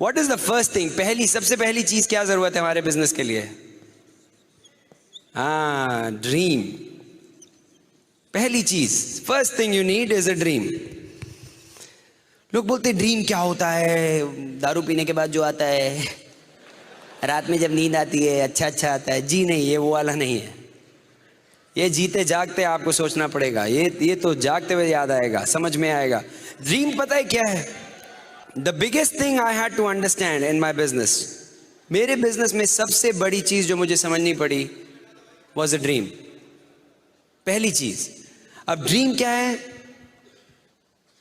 What is the first thing, सबसे पहली चीज क्या जरूरत है हमारे बिजनेस के लिए? हाँ, ड्रीम। पहली चीज, first thing you need is a dream. लोग बोलते हैं ड्रीम क्या होता है? दारू पीने के बाद जो आता है, रात में जब नींद आती है, अच्छा अच्छा आता है। जी नहीं, ये वो वाला नहीं है। ये जीते जागते आपको सोचना पड़ेगा। ये तो जागते हुए याद आएगा, समझ में आएगा। ड्रीम पता है क्या है? The biggest thing I had to understand in my business, मेरे बिजनेस में सबसे बड़ी चीज जो मुझे समझनी पड़ी वॉज अ ड्रीम। पहली चीज। अब ड्रीम क्या है?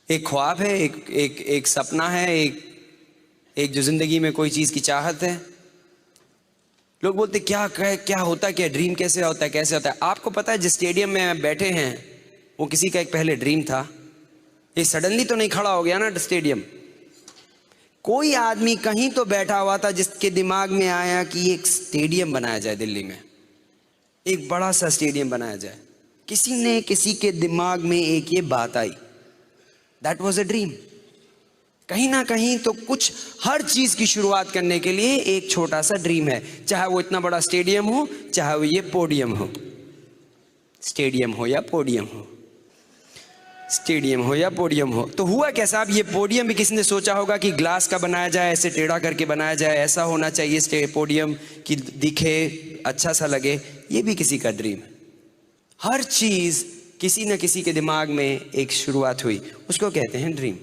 एक ख्वाब है, एक सपना है, एक जो जिंदगी में कोई चीज की चाहत है। लोग बोलते क्या होता है, क्या ड्रीम कैसे होता है, कैसे होता है? आपको पता है जिस स्टेडियम में बैठे हैं वो किसी का एक पहले ड्रीम था। ये सडनली तो नहीं खड़ा हो गया ना स्टेडियम। कोई आदमी कहीं तो बैठा हुआ था जिसके दिमाग में आया कि एक स्टेडियम बनाया जाए दिल्ली में, एक बड़ा सा स्टेडियम बनाया जाए। किसी के दिमाग में एक ये बात आई, दैट वॉज अ ड्रीम। कहीं ना कहीं तो कुछ, हर चीज की शुरुआत करने के लिए एक छोटा सा ड्रीम है, चाहे वो इतना बड़ा स्टेडियम हो, चाहे वो ये पोडियम हो। स्टेडियम हो या पोडियम हो, स्टेडियम हो या पोडियम हो। तो हुआ क्या साहब, ये पोडियम भी किसी ने सोचा होगा कि ग्लास का बनाया जाए, ऐसे टेढ़ा करके बनाया जाए, ऐसा होना चाहिए पोडियम कि दिखे, अच्छा सा लगे। ये भी किसी का ड्रीम है। हर चीज किसी न किसी के दिमाग में एक शुरुआत हुई, उसको कहते हैं ड्रीम।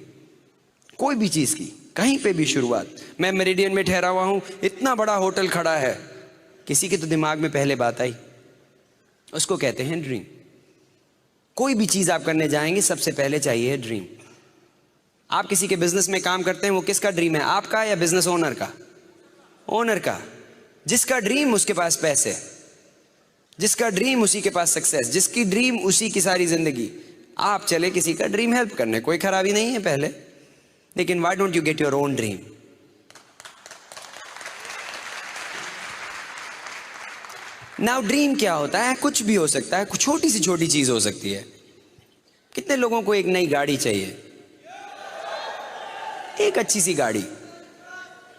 कोई भी चीज की कहीं पे भी शुरुआत। मैं मेरिडियन में ठहरा हुआ हूं, इतना बड़ा होटल खड़ा है, किसी के तो दिमाग में पहले बात आई, उसको कहते हैं ड्रीम। कोई भी चीज आप करने जाएंगे सबसे पहले चाहिए ड्रीम। आप किसी के बिजनेस में काम करते हैं, वो किसका ड्रीम है? आपका या बिजनेस ओनर का? ओनर का। जिसका ड्रीम उसके पास पैसे, जिसका ड्रीम उसी के पास सक्सेस, जिसकी ड्रीम उसी की सारी जिंदगी। आप चले किसी का ड्रीम हेल्प करने, कोई खराबी नहीं है पहले, लेकिन why don't you get your own dream? Now dream क्या होता है? कुछ भी हो सकता है, कुछ छोटी से छोटी चीज हो सकती है। कितने लोगों को एक नई गाड़ी चाहिए? एक अच्छी सी गाड़ी।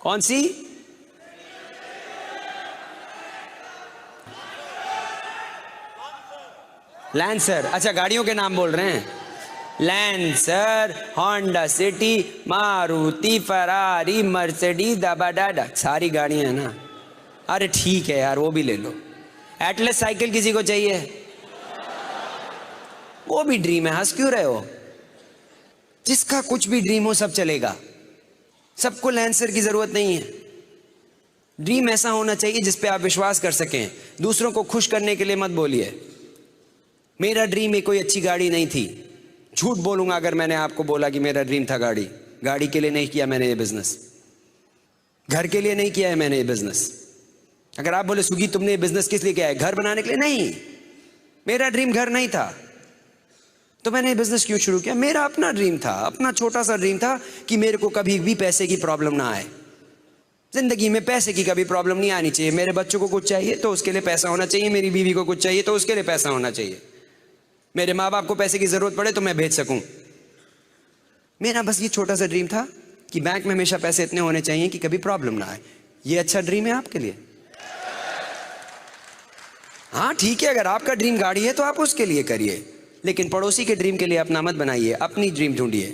कौन सी? लैंसर। अच्छा, गाड़ियों के नाम बोल रहे हैं। Lancer, Honda City, Maruti, Ferrari, Mercedes, दाबाडाडा, सारी गाड़ियां हैं ना। अरे ठीक है यार, वो भी ले लो। एटलस साइकिल किसी को चाहिए? वो भी ड्रीम है, हंस क्यों रहे हो? जिसका कुछ भी ड्रीम हो सब चलेगा, सबको लैंसर की जरूरत नहीं है। ड्रीम ऐसा होना चाहिए जिस पे आप विश्वास कर सकें। दूसरों को खुश करने के लिए मत बोलिए मेरा ड्रीम है कोई अच्छी गाड़ी नहीं थी। झूठ बोलूंगा अगर मैंने आपको बोला कि मेरा ड्रीम था गाड़ी। गाड़ी के लिए नहीं किया मैंने ये बिजनेस, घर के लिए नहीं किया है मैंने ये बिजनेस। अगर आप बोले सुगी तुमने ये बिजनेस किस लिए किया है? घर बनाने के लिए? नहीं, मेरा ड्रीम घर नहीं था, तो मैंने ये बिजनेस क्यों शुरू किया? मेरा अपना ड्रीम था, अपना छोटा सा ड्रीम था कि मेरे को कभी भी पैसे की प्रॉब्लम ना आए। जिंदगी में पैसे की कभी प्रॉब्लम नहीं आनी चाहिए। मेरे बच्चों को कुछ चाहिए तो उसके लिए पैसा होना चाहिए, मेरी बीवी को कुछ चाहिए तो उसके लिए पैसा होना चाहिए, मेरे माँ बाप को पैसे की जरूरत पड़े तो मैं भेज सकूं। मेरा बस ये छोटा सा ड्रीम था कि बैंक में हमेशा पैसे इतने होने चाहिए कि कभी प्रॉब्लम ना आए। ये अच्छा ड्रीम है आपके लिए? हाँ ठीक है, अगर आपका ड्रीम गाड़ी है तो आप उसके लिए करिए, लेकिन पड़ोसी के ड्रीम के लिए अपना मत बनाइए, अपनी ड्रीम ढूंढिए।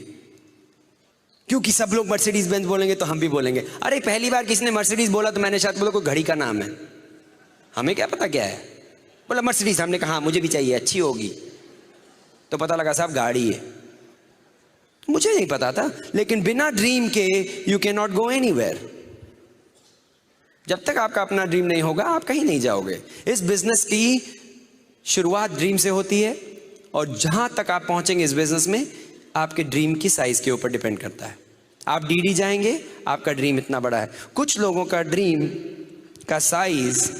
क्योंकि सब लोग मर्सिडीज बेंज बोलेंगे तो हम भी बोलेंगे। अरे पहली बार किसी ने मर्सिडीज बोला तो मैंने शायद बोला कोई घड़ी का नाम है, हमें क्या पता क्या है। बोला मर्सिडीज, हमने कहा मुझे भी चाहिए, अच्छी होगी, तो पता लगा साहब गाड़ी है। मुझे नहीं पता था, लेकिन बिना ड्रीम के you can not go anywhere. जब तक आपका अपना ड्रीम नहीं होगा आप कहीं नहीं जाओगे। इस बिजनेस की शुरुआत ड्रीम से होती है, और जहां तक आप पहुंचेंगे इस बिजनेस में आपके ड्रीम की साइज के ऊपर डिपेंड करता है। आप डीडी जाएंगे, आपका ड्रीम इतना बड़ा है। कुछ लोगों का ड्रीम का साइज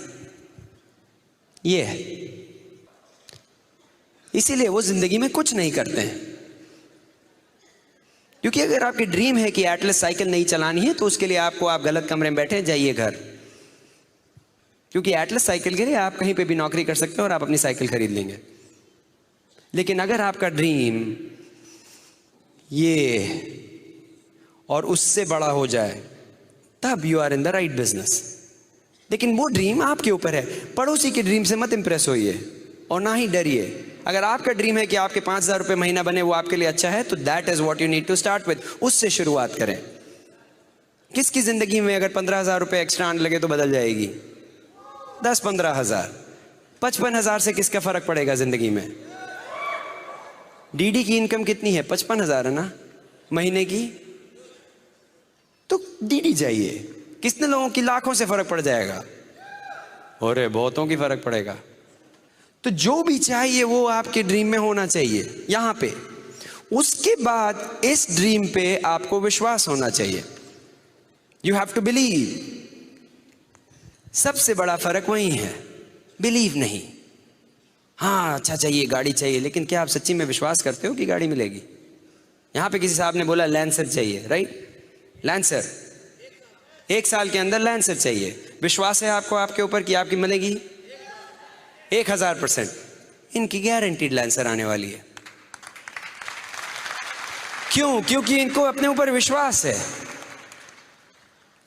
ये है, इसीलिए वो जिंदगी में कुछ नहीं करते हैं। क्योंकि अगर आपकी ड्रीम है कि एटलस साइकिल नहीं चलानी है तो उसके लिए आपको, आप गलत कमरे में बैठे, जाइए घर। क्योंकि एटलस साइकिल के लिए आप कहीं पे भी नौकरी कर सकते हो और आप अपनी साइकिल खरीद लेंगे। लेकिन अगर आपका ड्रीम ये और उससे बड़ा हो जाए, तब you are in the right business. लेकिन वो ड्रीम आपके ऊपर है, पड़ोसी के ड्रीम से मत इंप्रेस होइए और ना ही डरिए। अगर आपका ड्रीम है कि आपके 5,000 रुपये महीना बने, वो आपके लिए अच्छा है, तो that is what you need to start with. उससे शुरुआत करें। किसकी जिंदगी में अगर 15,000 रुपये एक्स्ट्रा आने लगे तो बदल जाएगी? 10-15,000, 55,000 से किसका फर्क पड़ेगा जिंदगी में? डीडी की इनकम कितनी है? 55,000 है ना महीने की, तो डीडी चाहिए। कितने लोगों की लाखों से फर्क पड़ जाएगा? अरे बहुतों की फर्क पड़ेगा। तो जो भी चाहिए वो आपके ड्रीम में होना चाहिए यहां पे। उसके बाद इस ड्रीम पे आपको विश्वास होना चाहिए। You have to believe. सबसे बड़ा फर्क वही है, बिलीव नहीं। हाँ अच्छा चाहिए, गाड़ी चाहिए, लेकिन क्या आप सच्ची में विश्वास करते हो कि गाड़ी मिलेगी? यहां पे किसी साहब ने बोला लैंसर चाहिए, राइट? लैंसर 1 साल के अंदर लैंसर चाहिए। विश्वास है आपको आपके ऊपर कि आपकी मिलेगी? 1000%। इनकी गारंटीड लैंसर आने वाली है। क्यों? क्योंकि इनको अपने ऊपर विश्वास है।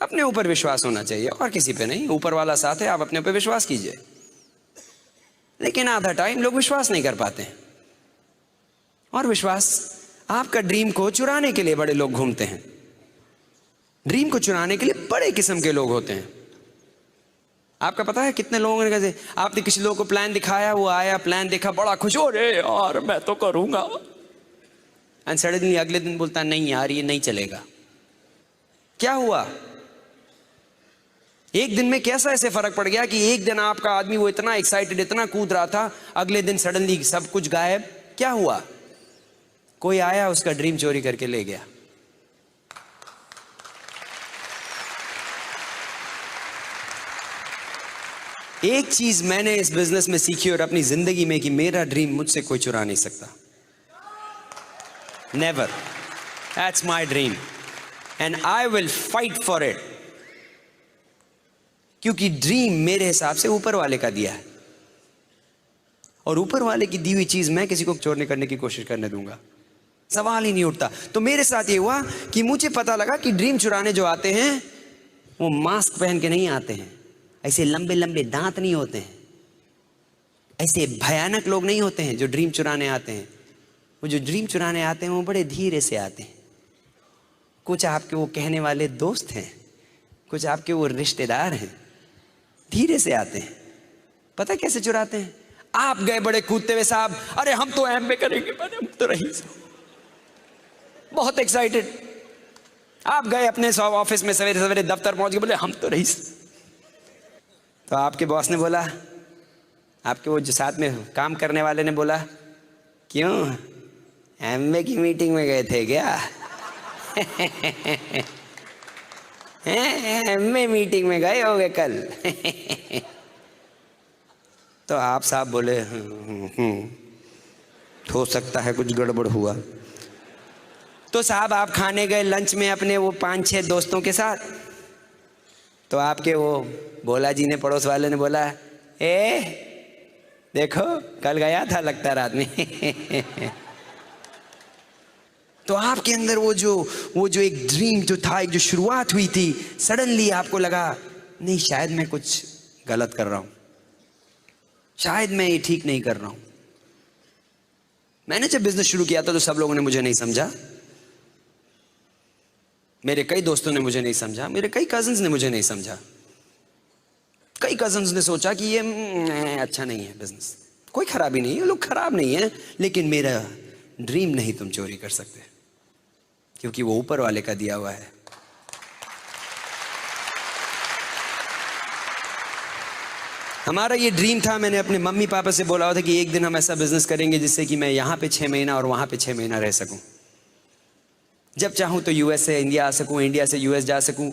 अपने ऊपर विश्वास होना चाहिए और किसी पे नहीं। ऊपर वाला साथ है, आप अपने ऊपर विश्वास कीजिए। लेकिन आधा टाइम लोग विश्वास नहीं कर पाते हैं। और विश्वास, आपका ड्रीम को चुराने के लिए बड़े लोग घूमते हैं। ड्रीम को चुराने के लिए बड़े किस्म के लोग होते हैं। आपका पता है कितने लोगों ने कैसे, आपने किसी लोग को प्लान दिखाया, वो आया, प्लान देखा, बड़ा खुश हो रे यार मैं तो करूंगा, एंड सडनली अगले दिन बोलता नहीं यार ये नहीं चलेगा। क्या हुआ? एक दिन में कैसा ऐसे फर्क पड़ गया कि एक दिन आपका आदमी वो इतना एक्साइटेड, इतना कूद रहा था, अगले दिन सडनली सब कुछ गायब। क्या हुआ? कोई आया उसका ड्रीम चोरी करके ले गया। एक चीज मैंने इस बिजनेस में सीखी और अपनी जिंदगी में कि मेरा ड्रीम मुझसे कोई चुरा नहीं सकता। Never. That's my dream and I will fight for it. क्योंकि ड्रीम मेरे हिसाब से ऊपर वाले का दिया है, और ऊपर वाले की दी हुई चीज मैं किसी को चोरने करने की कोशिश करने दूंगा? सवाल ही नहीं उठता। तो मेरे साथ ये हुआ कि मुझे पता लगा कि ड्रीम चुराने जो आते हैं वो मास्क पहन के नहीं आते हैं, ऐसे लंबे लंबे दांत नहीं होते हैं, ऐसे भयानक लोग नहीं होते हैं जो ड्रीम चुराने आते हैं। वो जो ड्रीम चुराने आते हैं वो बड़े धीरे से आते हैं। कुछ आपके वो कहने वाले दोस्त हैं, कुछ आपके वो रिश्तेदार हैं, धीरे से आते हैं। पता कैसे चुराते हैं? आप गए बड़े कूदते हुए, साहब अरे हम तो एमबीए करेंगे, हम तो रईस, बहुत एक्साइटेड। आप गए अपने ऑफिस में, सवेरे सवेरे दफ्तर पहुंच गए, बोले हम तो रईस। तो आपके बॉस ने बोला, आपके वो जो साथ में काम करने वाले ने बोला, क्यों एमबीए की मीटिंग में गए थे क्या? एमबीए मीटिंग में गए होगे कल? तो आप साहब बोले हो सकता है कुछ गड़बड़ हुआ। तो साहब आप खाने गए लंच में अपने वो 5-6 दोस्तों के साथ। तो आपके वो भोला जी ने, पड़ोस वाले ने बोला, देखो कल गया था लगता रात में। तो आपके अंदर वो जो एक ड्रीम जो था, एक जो शुरुआत हुई थी, सडनली आपको लगा नहीं शायद मैं कुछ गलत कर रहा हूं, शायद मैं ये ठीक नहीं कर रहा हूं। मैंने जब बिजनेस शुरू किया था तो सब लोगों ने मुझे नहीं समझा, मेरे कई दोस्तों ने मुझे नहीं समझा, मेरे कई कजिन्स ने मुझे नहीं समझा। कई कजिन्स ने सोचा कि ये अच्छा नहीं है बिजनेस। कोई खराबी नहीं है, लोग खराब नहीं है, लेकिन मेरा ड्रीम नहीं तुम चोरी कर सकते, क्योंकि वो ऊपर वाले का दिया हुआ है। हमारा ये ड्रीम था, मैंने अपने मम्मी पापा से बोला हुआ था कि एक दिन हम ऐसा बिजनेस करेंगे जिससे कि मैं यहाँ पे 6 महीना और वहाँ पे 6 महीना रह सकूँ। जब चाहूँ तो यूएस से इंडिया आ सकूँ, इंडिया से यूएस जा सकूँ।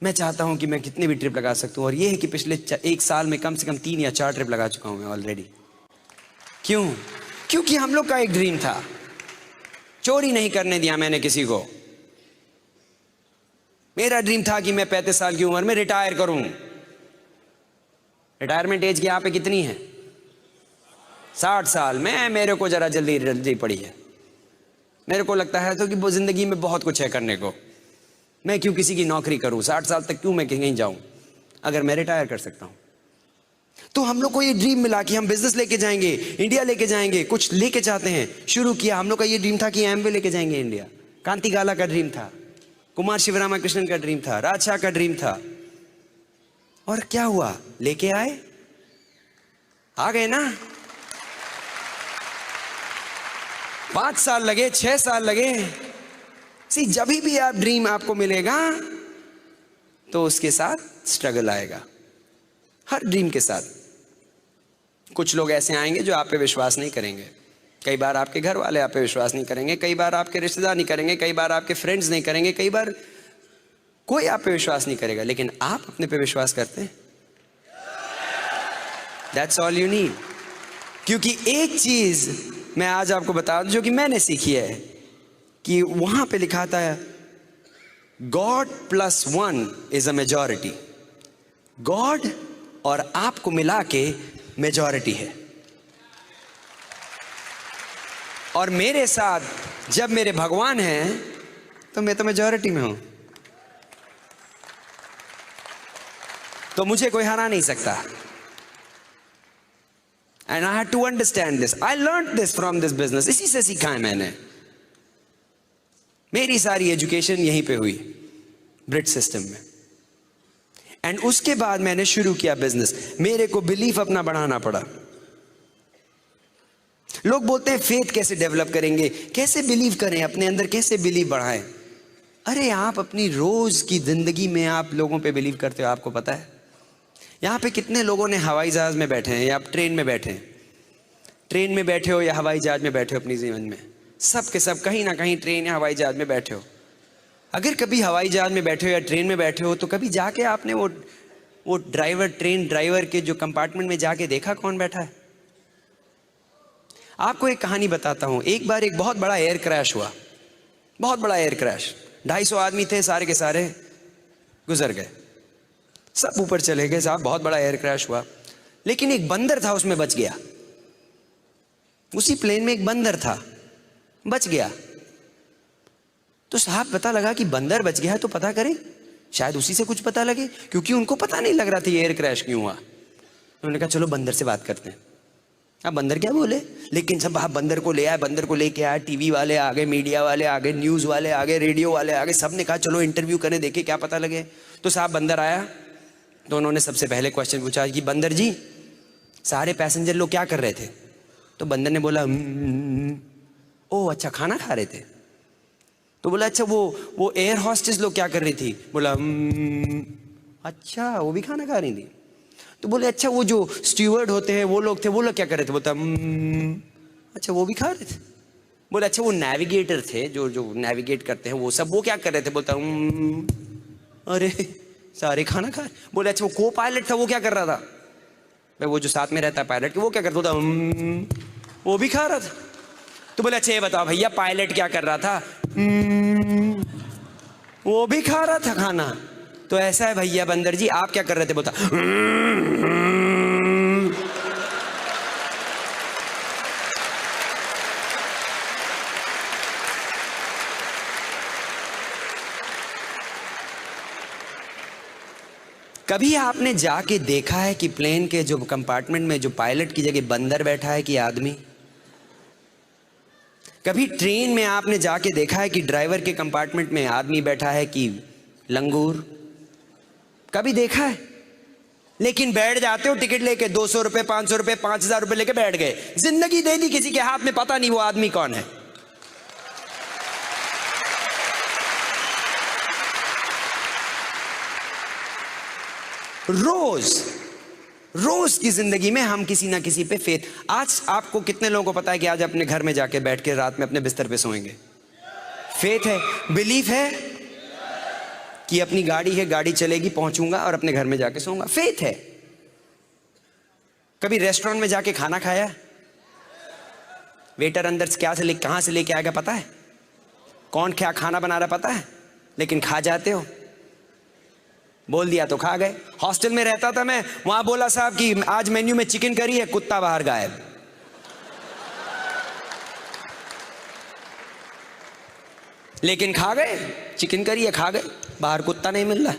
मैं चाहता हूँ कि मैं कितनी भी ट्रिप लगा सकता हूँ, और ये है कि पिछले 1 साल में कम से कम 3 या 4 ट्रिप लगा चुका हूँ मैं ऑलरेडी। क्यों? क्योंकि हम लोग का एक ड्रीम था, चोरी नहीं करने दिया मैंने किसी को। मेरा ड्रीम था कि मैं 35 साल की उम्र में रिटायर करूं। रिटायरमेंट एज की यहाँ पे कितनी है? 60 साल। मेरे को जरा जल्दी पड़ी है। मेरे को लगता है तो कि वो जिंदगी में बहुत कुछ है करने को। मैं क्यों किसी की नौकरी करूं, 60 साल तक क्यों मैं कहीं जाऊं अगर मैं रिटायर कर सकता हूं। तो हम लोग को ये ड्रीम मिला कि हम बिजनेस लेके जाएंगे, इंडिया लेके जाएंगे, कुछ लेके चाहते हैं। शुरू किया, हम लोग का ये ड्रीम था कि एमवे लेके जाएंगे इंडिया। कांति गाला का ड्रीम था, कुमार शिवरामाकृष्णन का ड्रीम था, राजशाह का ड्रीम था। और क्या हुआ, लेके आए, आ गए ना। 5 साल लगे, 6 साल लगे। सी, जब भी आप ड्रीम आपको मिलेगा तो उसके साथ स्ट्रगल आएगा, हर ड्रीम के साथ। कुछ लोग ऐसे आएंगे जो आप पे विश्वास नहीं करेंगे। कई बार आपके घर वाले आप पे विश्वास नहीं करेंगे, कई बार आपके रिश्तेदार नहीं करेंगे, कई बार आपके फ्रेंड्स नहीं करेंगे, कई बार कोई आप पे विश्वास नहीं करेगा, लेकिन आप अपने पे विश्वास करते हैं। That's all you need. क्योंकि एक चीज मैं आज आपको बता दूं जो कि मैंने सीखी है, कि वहां पे लिखा था God plus 1 is a majority. God और आपको मिला के मेजॉरिटी है। और मेरे साथ जब मेरे भगवान हैं तो मैं तो मेजॉरिटी में हूं, तो मुझे कोई हरा नहीं सकता। And I had to understand this. I learn this from this business. इसी से सीखा है मैंने। मेरी सारी एजुकेशन यहीं पे हुई, ब्रिट सिस्टम में। एंड उसके बाद मैंने शुरू किया बिजनेस। मेरे को बिलीफ अपना बढ़ाना पड़ा। लोग बोलते हैं फेथ कैसे डेवलप करेंगे, कैसे बिलीव करें, अपने अंदर कैसे बिलीव बढ़ाएं। अरे आप अपनी रोज की जिंदगी में आप लोगों पे बिलीव करते हो, आपको पता है। यहां पे कितने लोगों ने हवाई जहाज में बैठे हैं या आप ट्रेन में बैठे हैं, ट्रेन में बैठे हो या हवाई जहाज में बैठे हो अपनी जीवन में, सब के सब कहीं ना कहीं ट्रेन या हवाई जहाज में बैठे हो। अगर कभी हवाई जहाज में बैठे हो या ट्रेन में बैठे हो तो कभी जाके आपने वो ड्राइवर, ट्रेन ड्राइवर के जो कंपार्टमेंट में जाके देखा कौन बैठा है। आपको एक कहानी बताता हूं। एक बार एक बहुत बड़ा एयर क्रैश हुआ, बहुत बड़ा एयर क्रैश। 250 आदमी थे, सारे के सारे गुजर गए, सब ऊपर चले गए साहब। बहुत बड़ा एयर क्रैश हुआ, लेकिन एक बंदर था उसमें बच गया। उसी प्लेन में एक बंदर था, बच गया। तो साहब पता लगा कि बंदर बच गया है तो पता करें, शायद उसी से कुछ पता लगे, क्योंकि उनको पता नहीं लग रहा था ये एयर क्रैश क्यों हुआ। उन्होंने कहा चलो बंदर से बात करते हैं। अब बंदर क्या बोले, लेकिन सब आप बंदर को ले आए, बंदर को लेके आए। टीवी वाले आ गए, मीडिया वाले आ गए, न्यूज़ वाले आ गए, रेडियो वाले आ गए। सब ने कहा चलो इंटरव्यू करें, देखे क्या पता लगे। तो साहब बंदर आया तो उन्होंने सबसे पहले क्वेश्चन पूछा कि बंदर जी, सारे पैसेंजर लोग क्या कर रहे थे। तो बंदर ने बोला ओ अच्छा, खाना खा रहे थे। तो बोला अच्छा वो एयर हॉस्टेस लोग क्या कर रही थी। बोला अच्छा, वो भी खाना खा रही थी। तो बोले अच्छा वो जो स्टीवर्ड होते हैं वो लोग थे, वो लोग क्या कर रहे थे। बोलता अच्छा, वो भी खा रहे थे। बोले अच्छा वो नेविगेटर थे, जो नेविगेट करते हैं वो सब, वो क्या कर रहे थे। बोलता अरे सारे खाना खा रहे। बोले अच्छा वो को पायलट था, वो क्या कर रहा था। भाई वो जो साथ में रहता है पायलट के, वो क्या करता था। वो भी खा रहा था। तो बोले अच्छा ये बताओ भैया, पायलट क्या कर रहा था। वो भी खा रहा था खाना। तो ऐसा है भैया बंदर जी, आप क्या कर रहे थे। बोलता कभी आपने जाके देखा है कि प्लेन के जो कंपार्टमेंट में जो पायलट की जगह बंदर बैठा है कि आदमी। कभी ट्रेन में आपने जाके देखा है कि ड्राइवर के कंपार्टमेंट में आदमी बैठा है कि लंगूर। कभी देखा है। लेकिन बैठ जाते हो टिकट लेके, 200 रुपए, 500 रुपए, 5000 रुपए लेके बैठ गए, जिंदगी दे दी किसी के हाथ में, पता नहीं वो आदमी कौन है। रोज की जिंदगी में हम किसी ना किसी पे फेथ। आज आपको कितने लोगों को पता है कि आज अपने घर में जाके बैठ के रात में अपने बिस्तर पे सोएंगे। फेथ है, बिलीफ है कि अपनी गाड़ी है, गाड़ी चलेगी, पहुंचूंगा और अपने घर में जाके सोऊंगा। फेथ है। कभी रेस्टोरेंट में जाके खाना खाया, वेटर अंदर से क्या से ले कहां से लेके आएगा पता है, कौन क्या खाना बना रहा पता है, लेकिन खा जाते हो। बोल दिया तो खा गए। हॉस्टल में रहता था मैं, वहां बोला साहब कि आज मेन्यू में चिकन करी है, कुत्ता बाहर गायब। लेकिन खा गए, चिकन करी है खा गए, बाहर कुत्ता नहीं मिल रहा।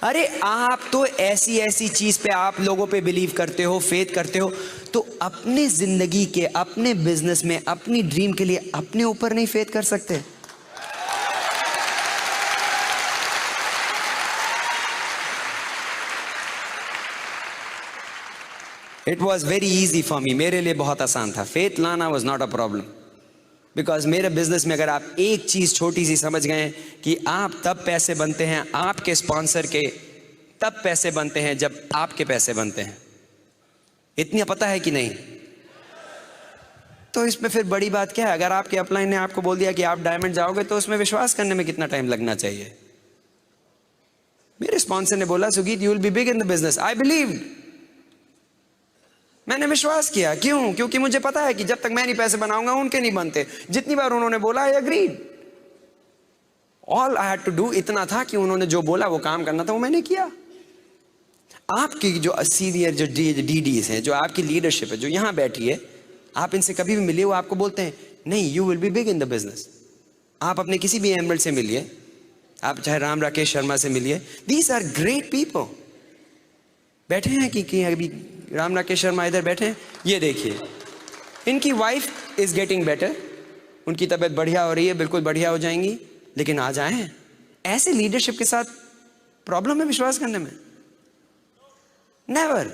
अरे आप तो ऐसी ऐसी चीज पे आप लोगों पे बिलीव करते हो, फेथ करते हो, तो अपने जिंदगी के, अपने बिजनेस में, अपनी ड्रीम के लिए अपने ऊपर नहीं फेथ कर सकते? It was very easy for me, मेरे लिए बहुत आसान था। फेथ लाना was not a problem, because मेरे बिजनेस में अगर आप एक चीज छोटी सी समझ गए कि आप तब पैसे बनते हैं, आपके स्पॉन्सर के तब पैसे बनते हैं जब आपके पैसे बनते हैं, इतना पता है कि नहीं? तो इसमें फिर बड़ी बात क्या है? अगर आपके अपलाइन ने आपको बोल दिया कि आप डायमंड जाओगे, तो उसमें विश्वास करने में कितना टाइम लगना चाहिए? मेरे स्पॉन्सर ने बोला Sugeet you will be big in the business, I believe, मैंने विश्वास किया। क्यों? क्योंकि मुझे पता है कि जब तक मैं नहीं पैसे बनाऊंगा उनके नहीं बनते। जितनी बार उन्होंने बोला I agreed, all I had to do इतना था कि उन्होंने जो बोला वो काम करना था, वो मैंने किया। आपकी जो सीनियर जो डीडीज हैं, जो आपकी लीडरशिप है, जो यहां बैठी है, आप इनसे कभी भी मिलिए, वो आपको बोलते हैं नहीं you will be big in the business. आप अपने किसी भी एमएलए से मिलिए, आप चाहे राम राकेश शर्मा से मिलिए, दीज आर ग्रेट पीपल। बैठे हैं कि अभी राम राकेश शर्मा इधर बैठे हैं, ये देखिए इनकी वाइफ इज गेटिंग बेटर, उनकी तबीयत बढ़िया हो रही है, बिल्कुल बढ़िया हो जाएंगी, लेकिन आज आए हैं। ऐसे लीडरशिप के साथ प्रॉब्लम है विश्वास करने में? Never,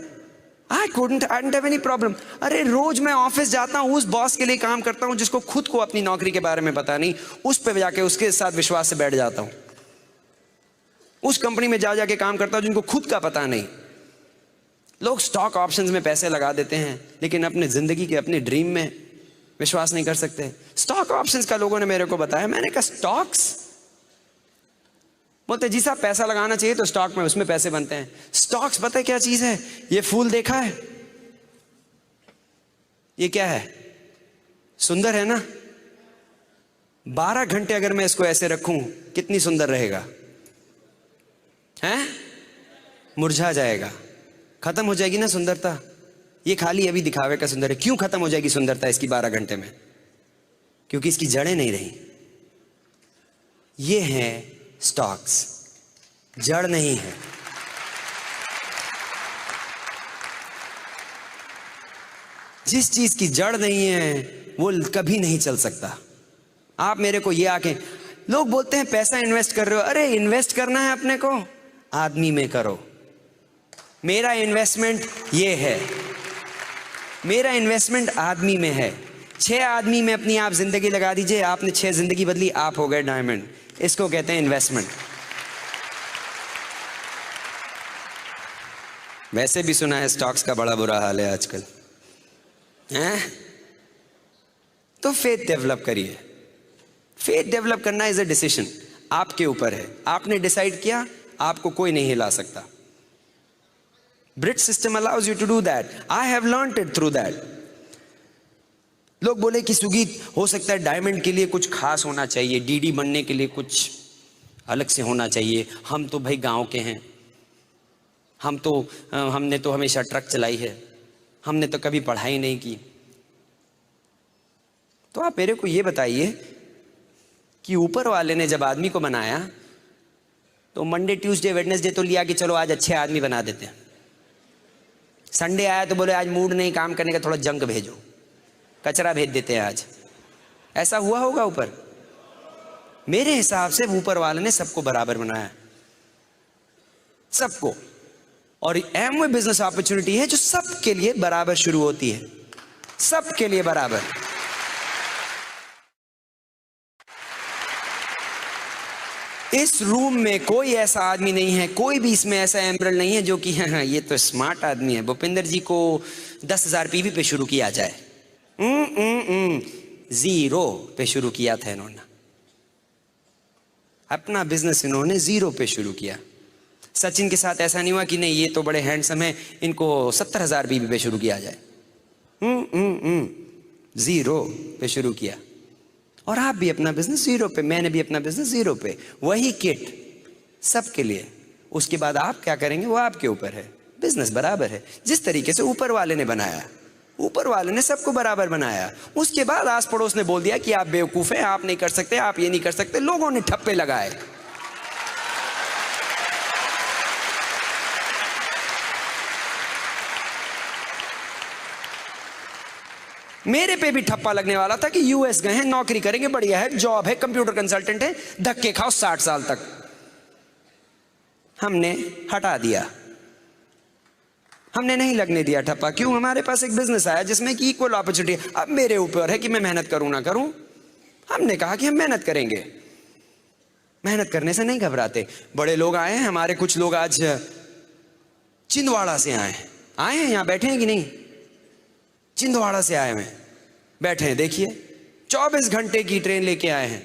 I don't have any problem. अरे रोज मैं ऑफिस जाता हूं, उस बॉस के लिए काम करता हूं जिसको खुद को अपनी नौकरी के बारे में पता नहीं, उस पर जाके उसके साथ विश्वास से बैठ जाता हूं। उस कंपनी में जा जाके काम करता हूं जिनको खुद का पता नहीं। लोग स्टॉक ऑप्शंस में पैसे लगा देते हैं, लेकिन अपने जिंदगी के, अपने ड्रीम में विश्वास नहीं कर सकते। स्टॉक ऑप्शंस का लोगों ने मेरे को बताया, मैंने कहा स्टॉक्स? बोलते जी साहब पैसा लगाना चाहिए तो स्टॉक में, उसमें पैसे बनते हैं। स्टॉक्स पता है क्या चीज है? ये फूल देखा है? ये क्या है? सुंदर है ना? 12 घंटे अगर मैं इसको ऐसे रखूं, कितनी सुंदर रहेगा? हैं? मुरझा जाएगा, खत्म हो जाएगी ना सुंदरता। ये खाली अभी दिखावे का सुंदर है। क्यों खत्म हो जाएगी सुंदरता इसकी 12 घंटे में? क्योंकि इसकी जड़ें नहीं रही। ये हैं स्टॉक्स, जड़ नहीं है। जिस चीज की जड़ नहीं है वो कभी नहीं चल सकता। आप मेरे को ये आके, लोग बोलते हैं पैसा इन्वेस्ट कर रहे हो, अरे इन्वेस्ट करना है अपने को, आदमी में करो। मेरा इन्वेस्टमेंट ये है, मेरा इन्वेस्टमेंट आदमी में है। 6 आदमी में अपनी आप जिंदगी लगा दीजिए, आपने 6 जिंदगी बदली, आप हो गए डायमंड। इसको कहते हैं इन्वेस्टमेंट। वैसे भी सुना है स्टॉक्स का बड़ा बुरा हाल है आजकल, हैं? तो फेथ डेवलप करिए। फेथ डेवलप करना इज अ डिसीजन, आपके ऊपर है। आपने डिसाइड किया, आपको कोई नहीं हिला सकता। ब्रिट system allows you to do that. I have learned it through that. लोग बोले कि सुगीत हो सकता है डायमंड के लिए कुछ खास होना चाहिए, डीडी बनने के लिए कुछ अलग से होना चाहिए। हम तो भाई गांव के हैं, हमने तो हमेशा ट्रक चलाई है, हमने तो कभी पढ़ाई नहीं की। तो आप मेरे को ये बताइए कि ऊपर वाले ने जब आदमी को बनाया तो मंडे ट्यूसडे वेडनेसडे तो लिया कि चलो आज अच्छे आदमी बना देते हैं। संडे आया तो बोले आज मूड नहीं काम करने का, थोड़ा जंक भेजो, कचरा भेज देते हैं आज। ऐसा हुआ होगा ऊपर? मेरे हिसाब से ऊपर वाले ने सबको बराबर बनाया, सबको। और एमवे बिजनेस अपॉर्चुनिटी है जो सबके लिए बराबर शुरू होती है, सबके लिए बराबर। इस रूम में कोई ऐसा आदमी नहीं है, कोई भी इसमें ऐसा एमरल्ड नहीं है जो कि हाँ ये तो स्मार्ट आदमी है, भूपिंदर जी को 10,000 पीवी पे शुरू किया जाए। 0 पे शुरू किया था इन्होंने अपना बिजनेस, इन्होंने 0 पे शुरू किया। सचिन के साथ ऐसा नहीं हुआ कि नहीं ये तो बड़े हैंडसम है, इनको 70,000 पीवी पे शुरू किया जाए। 0 पे शुरू किया। और आप भी अपना बिजनेस 0 पे, मैंने भी अपना बिजनेस 0 पे, वही किट सबके लिए। उसके बाद आप क्या करेंगे वो आपके ऊपर है, बिजनेस बराबर है जिस तरीके से ऊपर वाले ने बनाया। ऊपर वाले ने सबको बराबर बनाया। उसके बाद आस पड़ोस ने बोल दिया कि आप बेवकूफ हैं, आप नहीं कर सकते, आप ये नहीं कर सकते। लोगों ने ठप्पे लगाए। मेरे पे भी ठप्पा लगने वाला था कि यूएस गए हैं, नौकरी करेंगे, बढ़िया है, जॉब है, कंप्यूटर कंसल्टेंट है, धक्के खाओ 60 साल तक। हमने हटा दिया, हमने नहीं लगने दिया ठप्पा। क्यों? हमारे पास एक बिजनेस आया जिसमें कि इक्वल अपॉर्चुनिटी। अब मेरे ऊपर है कि मैं मेहनत करूं ना करूं। हमने कहा कि हम मेहनत करेंगे, मेहनत करने से नहीं घबराते। बड़े लोग आए हैं हमारे, कुछ लोग आज छिंदवाड़ा से आए हैं, यहां बैठे हैं कि नहीं? छिंदवाड़ा से आए हैं, बैठे हैं, देखिए 24 घंटे की ट्रेन लेके आए हैं।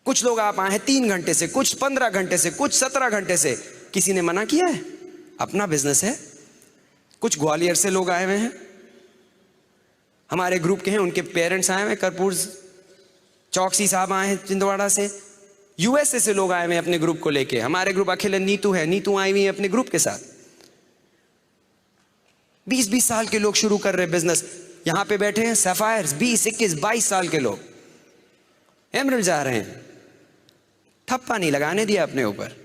कुछ लोग आप आए हैं 3 घंटे से, कुछ 15 घंटे से, कुछ 17 घंटे से। किसी ने मना किया है? अपना बिजनेस है। कुछ ग्वालियर से लोग आए हुए हैं, हमारे ग्रुप के हैं, उनके पेरेंट्स आए हुए, कर्पूर चौकसी साहब आए हैं छिंदवाड़ा से। यूएसए से लोग आए हुए अपने ग्रुप को लेके। हमारे ग्रुप अखिल नीतू है, नीतू आई हुई है अपने ग्रुप के साथ। 20-20 साल के लोग शुरू कर रहे बिजनेस। यहां पे बैठे हैं सफायर्स, 20, 21, 22 साल के लोग एमरल्ड जा रहे हैं। ठप्पा नहीं लगाने दिया अपने ऊपर।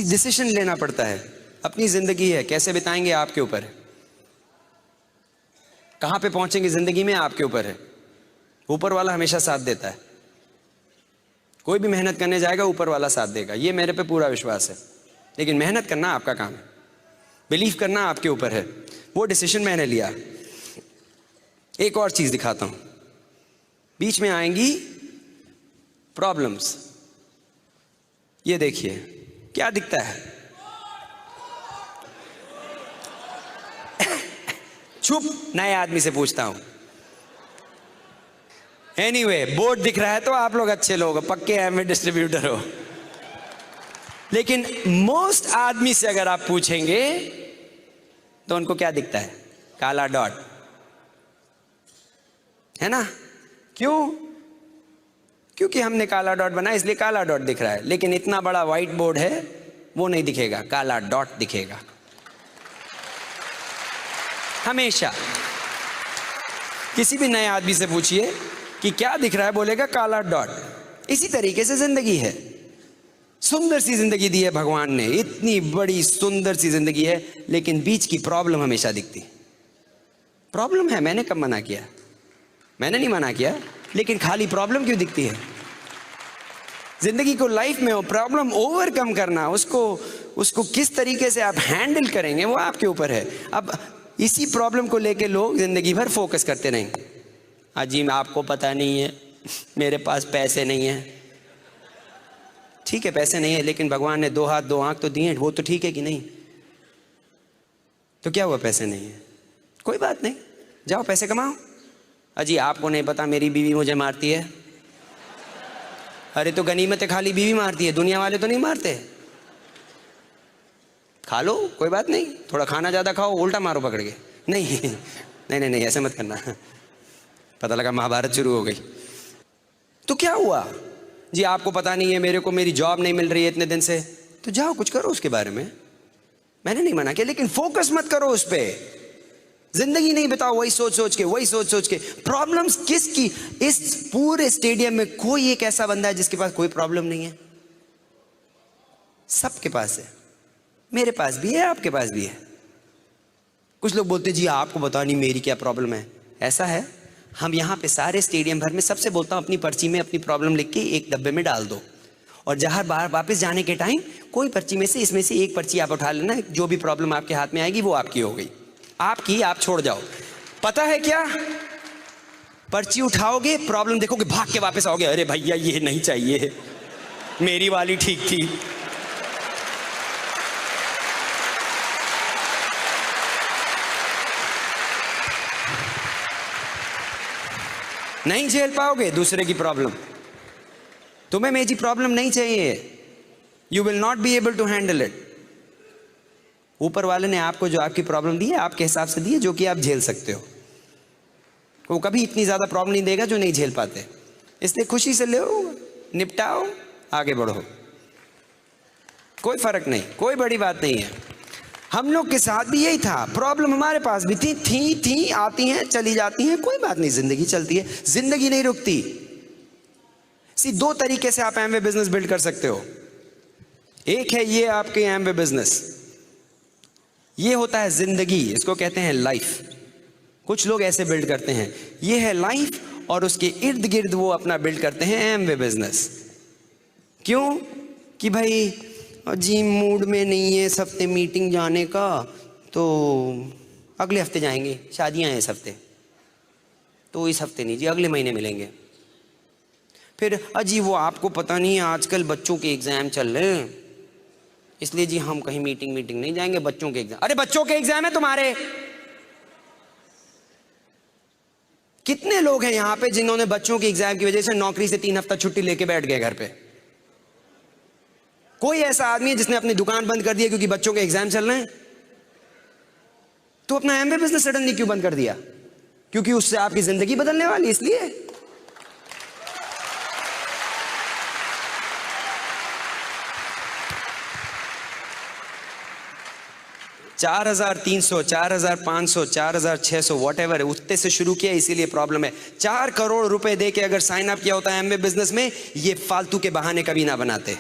डिसीजन लेना पड़ता है। अपनी जिंदगी है, कैसे बिताएंगे आपके ऊपर है, कहां पे पहुंचेंगे जिंदगी में आपके ऊपर है। ऊपर वाला हमेशा साथ देता है। कोई भी मेहनत करने जाएगा ऊपर वाला साथ देगा, ये मेरे पे पूरा विश्वास है। लेकिन मेहनत करना आपका काम है, बिलीव करना आपके ऊपर है। वो डिसीजन मैंने लिया। एक और चीज दिखाता हूं, बीच में आएंगी प्रॉब्लम्स। ये देखिए क्या दिखता है, चुप, नए आदमी से पूछता हूं। एनीवे, बोर्ड दिख रहा है तो आप लोग अच्छे लोग हो, पक्के एमए डिस्ट्रीब्यूटर हो। लेकिन मोस्ट आदमी से अगर आप पूछेंगे तो उनको क्या दिखता है? काला डॉट, है ना? क्यों? क्योंकि हमने काला डॉट बनाया इसलिए काला डॉट दिख रहा है। लेकिन इतना बड़ा व्हाइट बोर्ड है, वो नहीं दिखेगा, काला डॉट दिखेगा हमेशा। किसी भी नए आदमी से पूछिए कि क्या दिख रहा है, बोलेगा काला डॉट। इसी तरीके से जिंदगी है। सुंदर सी जिंदगी दी है भगवान ने, इतनी बड़ी सुंदर सी जिंदगी है, लेकिन बीच की प्रॉब्लम हमेशा दिखती। प्रॉब्लम है, मैंने कब मना किया? मैंने नहीं मना किया, लेकिन खाली प्रॉब्लम क्यों दिखती है? जिंदगी को, लाइफ में प्रॉब्लम ओवरकम करना, उसको किस तरीके से आप हैंडल करेंगे वो आपके ऊपर है। अब इसी प्रॉब्लम को लेके लोग जिंदगी भर फोकस करते रहेंगे। अजी आपको पता नहीं है, मेरे पास पैसे नहीं है। ठीक है, पैसे नहीं है, लेकिन भगवान ने 2 हाथ 2 आंख तो दिए, वो तो ठीक है कि नहीं? तो क्या हुआ पैसे नहीं है? कोई बात नहीं, जाओ पैसे कमाओ। अजी आपको नहीं पता मेरी बीवी मुझे मारती है। अरे तो गनीमत है, खाली बीवी मारती है, दुनिया वाले तो नहीं मारते। खा लो, कोई बात नहीं, थोड़ा खाना ज्यादा खाओ, उल्टा मारो पकड़ के। नहीं नहीं नहीं नहीं, ऐसे मत करना। पता लगा महाभारत शुरू हो गई। तो क्या हुआ? जी आपको पता नहीं है, मेरे को मेरी जॉब नहीं मिल रही है इतने दिन से। तो जाओ कुछ करो उसके बारे में, मैंने नहीं मना किया, लेकिन फोकस मत करो उस पर। जिंदगी नहीं बताओ वही सोच सोच के, वही सोच सोच के। प्रॉब्लम्स किसकी? इस पूरे स्टेडियम में कोई एक ऐसा बंदा है जिसके पास कोई प्रॉब्लम नहीं है? सबके पास है। मेरे पास भी है, आपके पास भी है। कुछ लोग बोलते जी आपको बता नहीं मेरी क्या प्रॉब्लम है। ऐसा है, हम यहाँ पे सारे स्टेडियम भर में सबसे बोलता हूँ अपनी पर्ची में अपनी प्रॉब्लम लिख के एक डब्बे में डाल दो, और जहाँ बाहर वापस जाने के टाइम कोई पर्ची में से, इसमें से एक पर्ची आप उठा लेना, जो भी प्रॉब्लम आपके हाथ में आएगी वो आपकी हो गई। आपकी, आप छोड़ जाओ। पता है क्या? पर्ची उठाओगे, प्रॉब्लम देखोगे, भाग के वापस आओगे, अरे भैया ये नहीं चाहिए, मेरी वाली ठीक थी। नहीं झेल पाओगे दूसरे की प्रॉब्लम। तुम्हें मेरी प्रॉब्लम नहीं चाहिए, you will not be able to handle it. ऊपर वाले ने आपको जो आपकी प्रॉब्लम दी है, आपके हिसाब से दी है, जो कि आप झेल सकते हो। वो कभी इतनी ज्यादा प्रॉब्लम नहीं देगा जो नहीं झेल पाते। इसलिए खुशी से लो, निपटाओ, आगे बढ़ो, कोई फर्क नहीं, कोई बड़ी बात नहीं है। हम लोग के साथ भी यही था, प्रॉब्लम हमारे पास भी थी, आती हैं चली जाती हैं, कोई बात नहीं, जिंदगी चलती है, जिंदगी नहीं रुकती। दो तरीके से आप एमवे बिजनेस बिल्ड कर सकते हो। एक है ये आपके एमवे बिजनेस, ये होता है जिंदगी, इसको कहते हैं लाइफ। कुछ लोग ऐसे बिल्ड करते हैं, ये है लाइफ, और उसके इर्द गिर्द वो अपना बिल्ड करते हैं एमवे बिजनेस। क्यों? कि भाई जी मूड में नहीं है इस हफ्ते मीटिंग जाने का, तो अगले हफ्ते जाएंगे, शादियां हैं इस हफ्ते, तो इस हफ्ते नहीं जी, अगले महीने मिलेंगे। फिर अजी वो आपको पता नहीं है आजकल बच्चों के एग्जाम चल रहे हैं, इसलिए जी हम कहीं मीटिंग नहीं जाएंगे, बच्चों के एग्जाम। अरे बच्चों के एग्जाम है तुम्हारे? कितने लोग हैं यहां पे जिन्होंने बच्चों के एग्जाम की वजह से नौकरी से 3 हफ्ता छुट्टी लेके बैठ गए घर पे? कोई ऐसा आदमी है जिसने अपनी दुकान बंद कर दिया क्योंकि बच्चों के एग्जाम चल रहे हैं? तो अपना एमवे बिजनेस सडनली क्यों बंद कर दिया? क्योंकि उससे आपकी जिंदगी बदलने वाली, इसलिए। 4,300, 4,500, 4,600 वॉट एवर है, उतने से शुरू किया, इसीलिए प्रॉब्लम है। 4 करोड़ रुपए दे के अगर साइन अप किया होता है एमवे बिजनेस में, ये फालतू के बहाने कभी ना बनाते।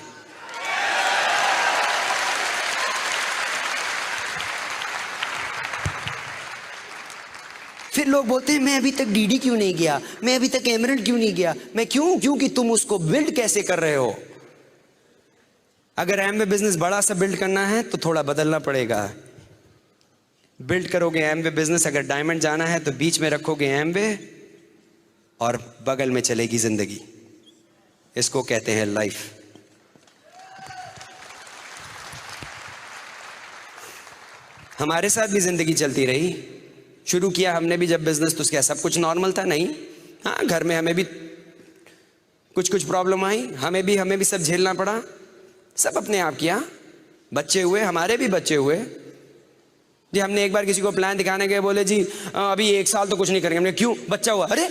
फिर लोग बोलते हैं मैं अभी तक डीडी क्यों नहीं गया, मैं अभी तक एमरल्ड क्यों नहीं गया। मैं क्यों? क्योंकि तुम उसको बिल्ड कैसे कर रहे हो। अगर एमवे बिजनेस बड़ा सा बिल्ड करना है तो थोड़ा बदलना पड़ेगा। बिल्ड करोगे एमवे बिजनेस, अगर डायमंड जाना है तो बीच में रखोगे एमवे और बगल में चलेगी जिंदगी। इसको कहते हैं लाइफ। हमारे साथ भी जिंदगी चलती रही। शुरू किया हमने भी जब बिजनेस, तो क्या सब कुछ नॉर्मल था? नहीं। हाँ, घर में हमें भी कुछ प्रॉब्लम आई, हमें भी सब झेलना पड़ा, सब अपने आप किया। बच्चे हुए, हमारे भी बच्चे हुए जी। हमने एक बार किसी को प्लान दिखाने गए, बोले जी अभी 1 साल तो कुछ नहीं करेंगे। हमने क्यों? बच्चा हुआ। अरे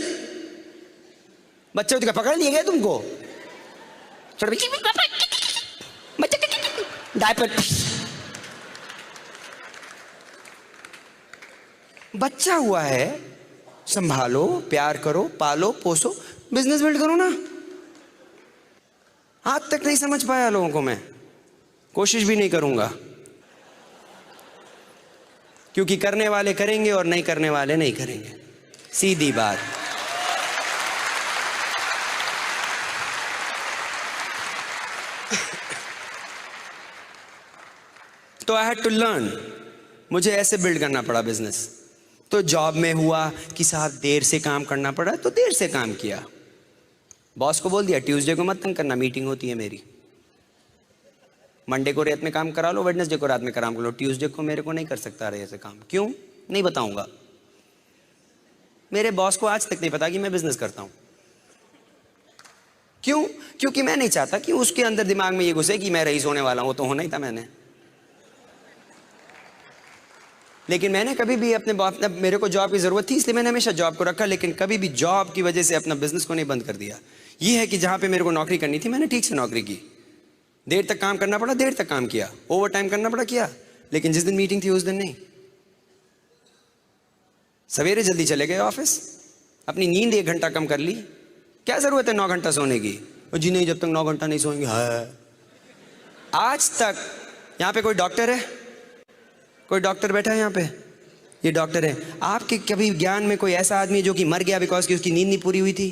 बच्चे तो क्या पकड़ लिए गए तुमको? डायपर। बच्चा हुआ है, संभालो, प्यार करो, पालो पोसो, बिजनेस बिल्ड करो ना। आज तक नहीं समझ पाया लोगों को, मैं कोशिश भी नहीं करूंगा, क्योंकि करने वाले करेंगे और नहीं करने वाले नहीं करेंगे, सीधी बात। तो आई हैड टू लर्न, मुझे ऐसे बिल्ड करना पड़ा बिजनेस। तो जॉब में हुआ कि साहब देर से काम करना पड़ा, तो देर से काम किया। बॉस को बोल दिया ट्यूसडे को मत तंग करना, मीटिंग होती है मेरी। मंडे को रात में काम करा लो, वेडनेसडे को रात में काम कर लो, ट्यूसडे को मेरे को नहीं कर सकता रहे ऐसे काम। क्यों? नहीं बताऊंगा। मेरे बॉस को आज तक नहीं पता कि मैं बिजनेस करता हूं। क्यों? क्योंकि मैं नहीं चाहता कि उसके अंदर दिमाग में ये घुसे कि मैं रईस होने वाला हूं। तो होना ही था मैंने। लेकिन मैंने कभी भी अपने मेरे को जॉब की जरूरत थी, इसलिए मैंने हमेशा जॉब को रखा, लेकिन कभी भी जॉब की वजह से अपना बिजनेस को नहीं बंद कर दिया। ये है कि जहां पे मेरे को नौकरी करनी थी, मैंने ठीक से नौकरी की। देर तक काम करना पड़ा, देर तक काम किया, ओवर टाइम करना पड़ा, किया। लेकिन जिस दिन मीटिंग थी उस दिन नहीं। सवेरे जल्दी चले गए ऑफिस, अपनी नींद 1 घंटा कम कर ली। क्या जरूरत है 9 घंटा सोने की? जी नहीं, जब तक 9 घंटा नहीं सोएंगे। हाँ। आज तक यहाँ पे कोई डॉक्टर है? कोई डॉक्टर बैठा है यहाँ पे? ये डॉक्टर है। आपके कभी ज्ञान में कोई ऐसा आदमी है जो कि मर गया बिकॉज कि उसकी नींद नहीं पूरी हुई थी?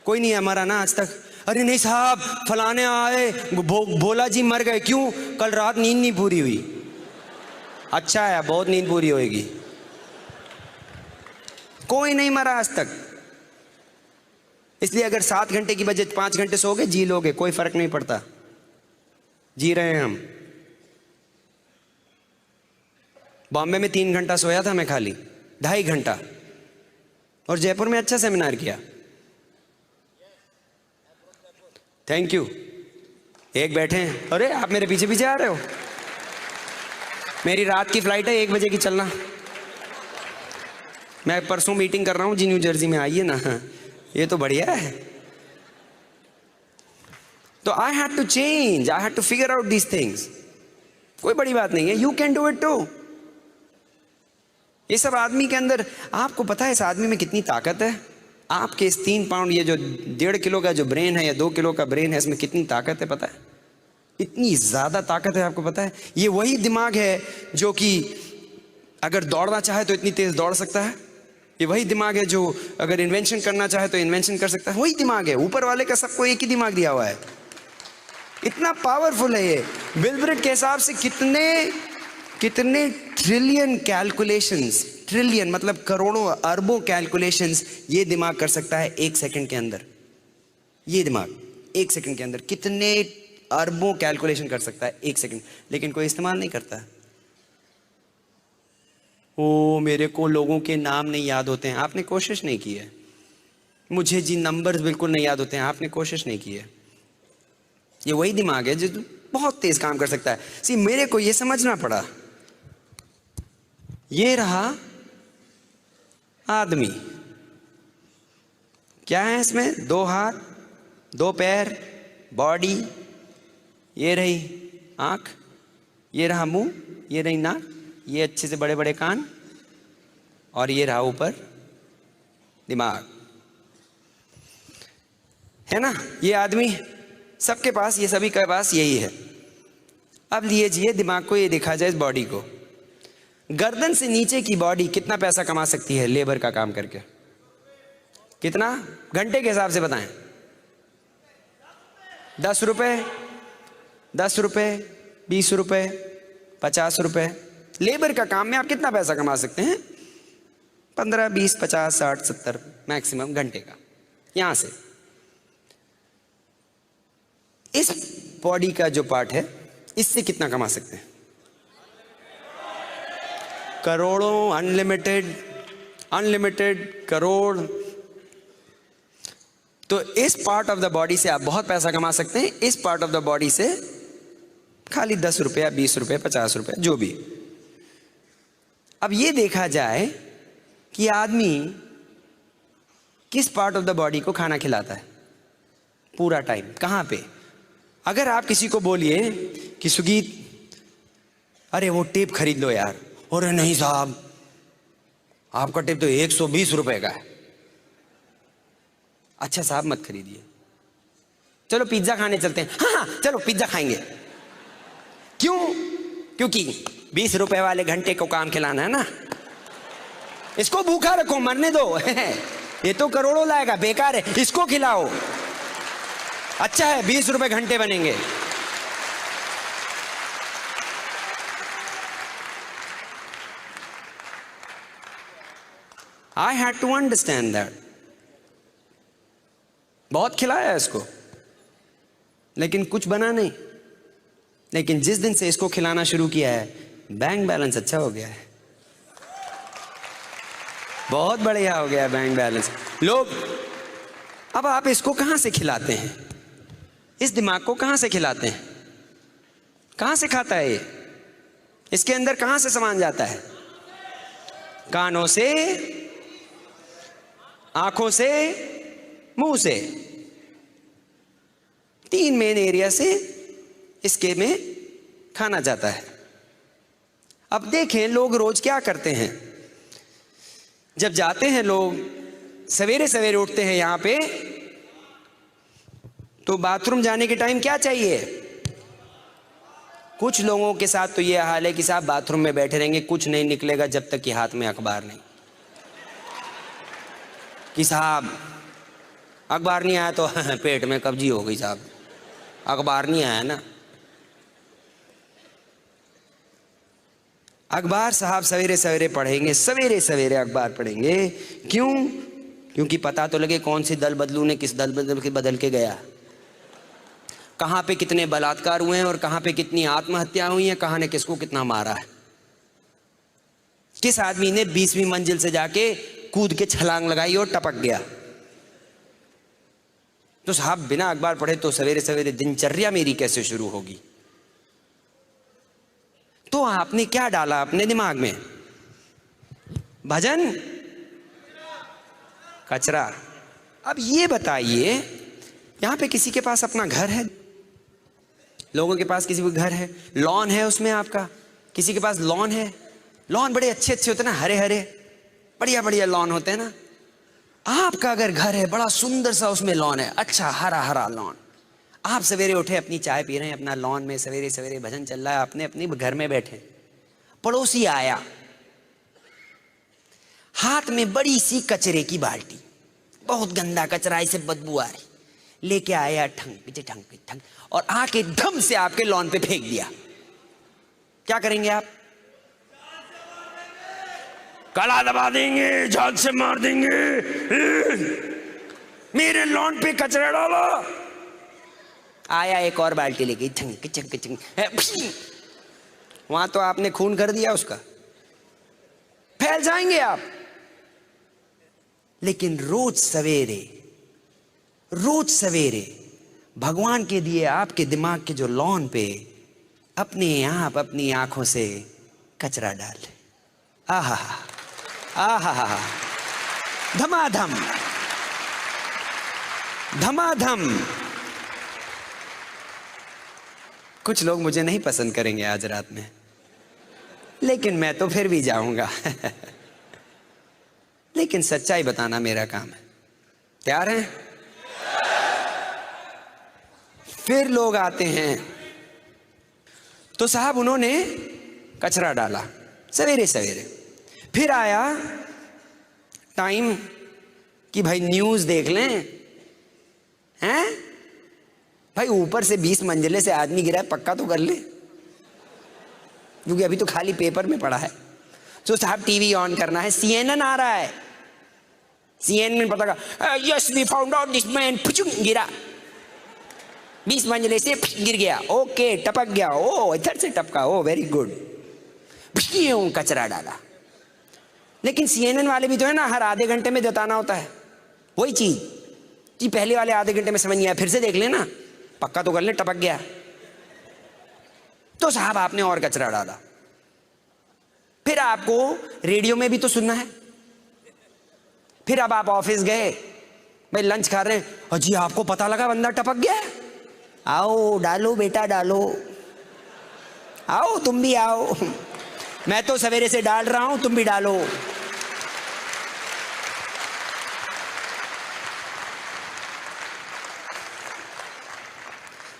कोई नहीं है मरा ना आज तक। अरे नहीं साहब, फलाने आए, बोला जी मर गए। क्यों? कल रात नींद नहीं पूरी हुई। अच्छा है, बहुत नींद पूरी होएगी। कोई नहीं मरा आज तक। इसलिए अगर 7 घंटे की बजाय 5 घंटे सोगे, जी लोगे, कोई फर्क नहीं पड़ता, जी रहे हैं हम। बॉम्बे में 3 घंटा सोया था मैं, खाली 2.5 घंटा, और जयपुर में अच्छा सेमिनार किया। Thank you. एक बैठे हैं, अरे आप मेरे पीछे पीछे आ रहे हो। मेरी रात की फ्लाइट है, 1 बजे की चलना। मैं परसों मीटिंग कर रहा हूँ जी, न्यू जर्सी में, आइए ना। ये तो बढ़िया है। तो I had to change, I had to figure out these things. कोई बड़ी बात नहीं है, you can do it too. ये सब आदमी के अंदर, आपको पता है इस आदमी में कितनी ताकत है? आपके इस 3 पाउंड, ये जो 1.5 किलो का जो ब्रेन है या 2 किलो का ब्रेन है, इसमें कितनी ताकत है पता है? इतनी ज्यादा ताकत है, आपको पता है? ये वही दिमाग है जो कि अगर दौड़ना चाहे तो इतनी तेज दौड़ सकता है। ये वही दिमाग है जो अगर इन्वेंशन करना चाहे तो इन्वेंशन कर सकता है। वही दिमाग है, ऊपर वाले का सबको एक ही दिमाग दिया हुआ है। इतना पावरफुल है ये। बिल ब्रेट के हिसाब से कितने ट्रिलियन कैलकुलेशंस, ट्रिलियन मतलब करोड़ों अरबों कैलकुलेशंस ये दिमाग कर सकता है 1 सेकंड के अंदर। ये दिमाग 1 सेकंड के अंदर कितने अरबों कैलकुलेशन कर सकता है 1 सेकंड, लेकिन कोई इस्तेमाल नहीं करता। ओ मेरे को लोगों के नाम नहीं याद होते हैं, आपने कोशिश नहीं की है। मुझे जी नंबर्स बिल्कुल नहीं याद होते हैं, आपने कोशिश नहीं की है। ये वही दिमाग है जो बहुत तेज काम कर सकता है। सी मेरे को ये समझना पड़ा, ये रहा आदमी, क्या है इसमें? 2 हाथ, 2 पैर, बॉडी, ये रही आंख, ये रहा मुंह, ये रही नाक, ये अच्छे से बड़े बड़े कान, और ये रहा ऊपर दिमाग, है ना? ये आदमी सबके पास, ये सभी के पास यही है। अब लीजिए दिमाग को, ये देखा जाए इस बॉडी को, गर्दन से नीचे की बॉडी कितना पैसा कमा सकती है लेबर का काम करके? कितना? घंटे के हिसाब से बताएं। 10 रुपए, 10 रुपए, 20 रुपए, 50 रुपए। लेबर का काम में आप कितना पैसा कमा सकते हैं? 15, 20, 50, 60, 70 मैक्सिमम घंटे का। यहां से इस बॉडी का जो पार्ट है, इससे कितना कमा सकते हैं? करोड़ों, अनलिमिटेड, अनलिमिटेड, करोड़। तो इस पार्ट ऑफ द बॉडी से आप बहुत पैसा कमा सकते हैं, इस पार्ट ऑफ द बॉडी से खाली 10 रुपया, 20 रुपये, 50 रुपये, जो भी। अब ये देखा जाए कि आदमी किस पार्ट ऑफ द बॉडी को खाना खिलाता है पूरा टाइम, कहां पे? अगर आप किसी को बोलिए कि सुगीत अरे वो टेप खरीद लो यार, अरे नहीं साहब आपका टेप तो 120 रुपए का है। अच्छा साहब मत खरीदिए, चलो पिज्जा खाने चलते हैं। हाँ हाँ चलो पिज्जा खाएंगे। क्यों? क्योंकि 20 रुपए वाले घंटे को काम खिलाना है ना, इसको भूखा रखो, मरने दो। ये तो करोड़ों लाएगा, बेकार है, इसको खिलाओ। अच्छा है 20 रुपए घंटे बनेंगे। I had to understand that. बहुत खिलाया इसको, लेकिन कुछ बना नहीं। लेकिन जिस दिन से इसको खिलाना शुरू किया है, बैंक बैलेंस अच्छा हो गया है, बहुत बढ़िया हो गया है बैंक बैलेंस। लोग, अब आप इसको कहां से खिलाते हैं? इस दिमाग को कहां से खिलाते हैं? कहां से खाता है ये? इसके अंदर कहां से सामान जाता है? कानों से, आंखों से, मुंह से। 3 मेन एरिया से इसके में खाना जाता है। अब देखें लोग रोज क्या करते हैं। जब जाते हैं लोग, सवेरे सवेरे उठते हैं यहां पे, तो बाथरूम जाने के टाइम क्या चाहिए? कुछ लोगों के साथ तो ये हाल है कि साहब बाथरूम में बैठे रहेंगे, कुछ नहीं निकलेगा जब तक कि हाथ में अखबार नहीं। कि साहब अखबार नहीं आया तो पेट में कब्जी हो गई साहब, अखबार नहीं आया ना। अखबार साहब सवेरे सवेरे पढ़ेंगे, सवेरे सवेरे अखबार पढ़ेंगे। क्यों? क्योंकि पता तो लगे कौन सी दल बदलू ने किस दल बदल के गया, कहां पे कितने बलात्कार हुए हैं और कहां पे कितनी आत्महत्या हुई हैं, कहां ने किसको कितना मारा है, किस आदमी ने 20वीं मंजिल से जाके कूद के छलांग लगाई और टपक गया। तो साहब बिना अखबार पढ़े तो सवेरे सवेरे दिनचर्या मेरी कैसे शुरू होगी? तो आपने क्या डाला अपने दिमाग में? भजन, कचरा। अब ये बताइए, यहां पे किसी के पास अपना घर है? लोगों के पास किसी को घर है, लॉन है उसमें आपका, किसी के पास लॉन है? लॉन बड़े अच्छे अच्छे होते हैं ना, हरे हरे बढ़िया बढ़िया लॉन होते हैं ना। आपका अगर घर है, बड़ा सुंदर सा उसमें लॉन है, अच्छा हरा हरा लॉन, आप सवेरे उठे, अपनी चाय पी रहे हैं अपना लॉन में, सवेरे सवेरे भजन चल रहा है, आपने अपने घर में बैठे, पड़ोसी आया, हाथ में बड़ी सी कचरे की बाल्टी, बहुत गंदा कचरा, इसे बदबू आ रही, लेके आया, ठंग पीछे ठंग पीछे ठंग, और आके धम से आपके लॉन पे फेंक दिया। क्या करेंगे आप? कला दबा देंगे, झाग से मार देंगे, मेरे लॉन पे कचरा डालो। आया एक और बाल्टी लेके, ठंग ठंग ठंग, वहां तो आपने खून कर दिया उसका, फैल जाएंगे आप। लेकिन रोज सवेरे भगवान के दिए आपके दिमाग के जो लॉन पे अपने आप अपनी आंखों से कचरा डाल, आहा आहा, धमाधम धमाधम। कुछ लोग मुझे नहीं पसंद करेंगे आज रात में, लेकिन मैं तो फिर भी जाऊंगा। लेकिन सच्चाई बताना मेरा काम है। तैयार हैं? फिर लोग आते हैं, तो साहब उन्होंने कचरा डाला सवेरे सवेरे, फिर आया टाइम कि भाई न्यूज देख लें, हैं भाई, ऊपर से 20 मंजिले से आदमी गिरा है, पक्का तो कर ले, क्योंकि अभी तो खाली पेपर में पड़ा है। तो साहब टीवी ऑन करना है, CNN आ रहा है, CNN में पता का, yes we found out this man, गिरा 20 मंजिले से, गिर गया, ओके टपक गया, ओ इधर से टपका, ओ वेरी गुड, कचरा डाला। लेकिन CNN वाले भी तो है ना, हर आधे घंटे में जताना होता है वही चीज कि पहले वाले आधे घंटे में समझ नहीं आया, फिर से देख लेना, पक्का तो कर ले, टपक गया। तो साहब आपने और कचरा डाला, फिर आपको रेडियो में भी तो सुनना है, फिर अब आप ऑफिस गए, भाई लंच खा रहे हैं, अजी आपको पता लगा बंदा टपक गया, आओ डालो बेटा डालो, आओ तुम भी आओ, मैं तो सवेरे से डाल रहा हूं, तुम भी डालो।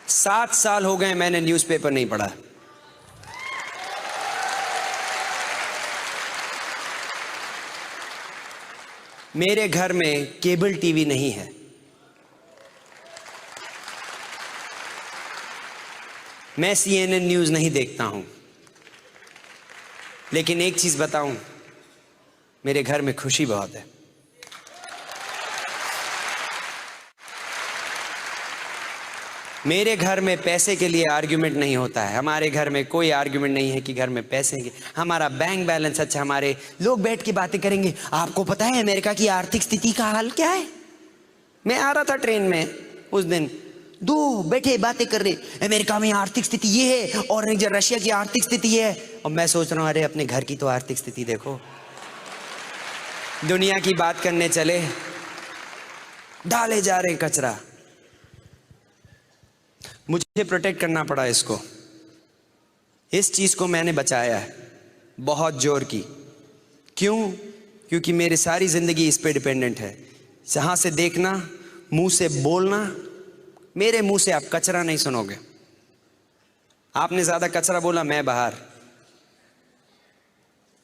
सात साल हो गए मैंने न्यूज़पेपर नहीं पढ़ा। मेरे घर में केबल टीवी नहीं है, मैं CNN न्यूज़ नहीं देखता हूं, लेकिन एक चीज बताऊं, मेरे घर में खुशी बहुत है। मेरे घर में पैसे के लिए आर्ग्यूमेंट नहीं होता है, हमारे घर में कोई आर्ग्यूमेंट नहीं है कि घर में पैसे के, हमारा बैंक बैलेंस अच्छा, हमारे लोग बैठ के बातें करेंगे, आपको पता है अमेरिका की आर्थिक स्थिति का हाल क्या है? मैं आ रहा था ट्रेन में उस दिन, दो बैठे बातें कर रहे, अमेरिका में आर्थिक स्थिति ये है और रशिया की आर्थिक स्थिति ये है, और मैं सोच रहा हूं अरे अपने घर की तो आर्थिक स्थिति देखो। दुनिया की बात करने चले, डाले जा रहे कचरा। मुझे प्रोटेक्ट करना पड़ा इसको, इस चीज को मैंने बचाया है बहुत जोर की। क्यों? क्योंकि मेरी सारी जिंदगी इस पे डिपेंडेंट है। जहां से देखना, मुंह से बोलना, मेरे मुंह से आप कचरा नहीं सुनोगे। आपने ज्यादा कचरा बोला, मैं बाहर।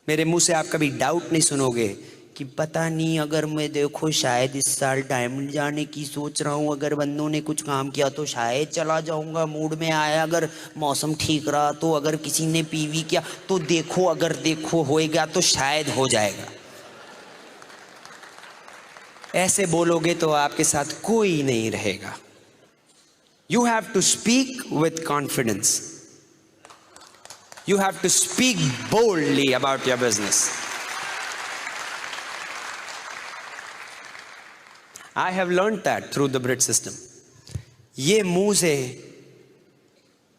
मेरे मुंह से आप कभी डाउट नहीं सुनोगे कि पता नहीं, अगर मैं देखो शायद इस साल डायमंड जाने की सोच रहा हूँ, अगर बंदों ने कुछ काम किया तो शायद चला जाऊंगा, मूड में आया, अगर मौसम ठीक रहा तो, अगर किसी ने पीवी किया तो देखो, अगर देखो होएगा तो शायद हो जाएगा। ऐसे बोलोगे तो आपके साथ कोई नहीं रहेगा। You have to speak with confidence. You have to speak boldly about your business. I have learned that through the Brit system. ये मुंह से,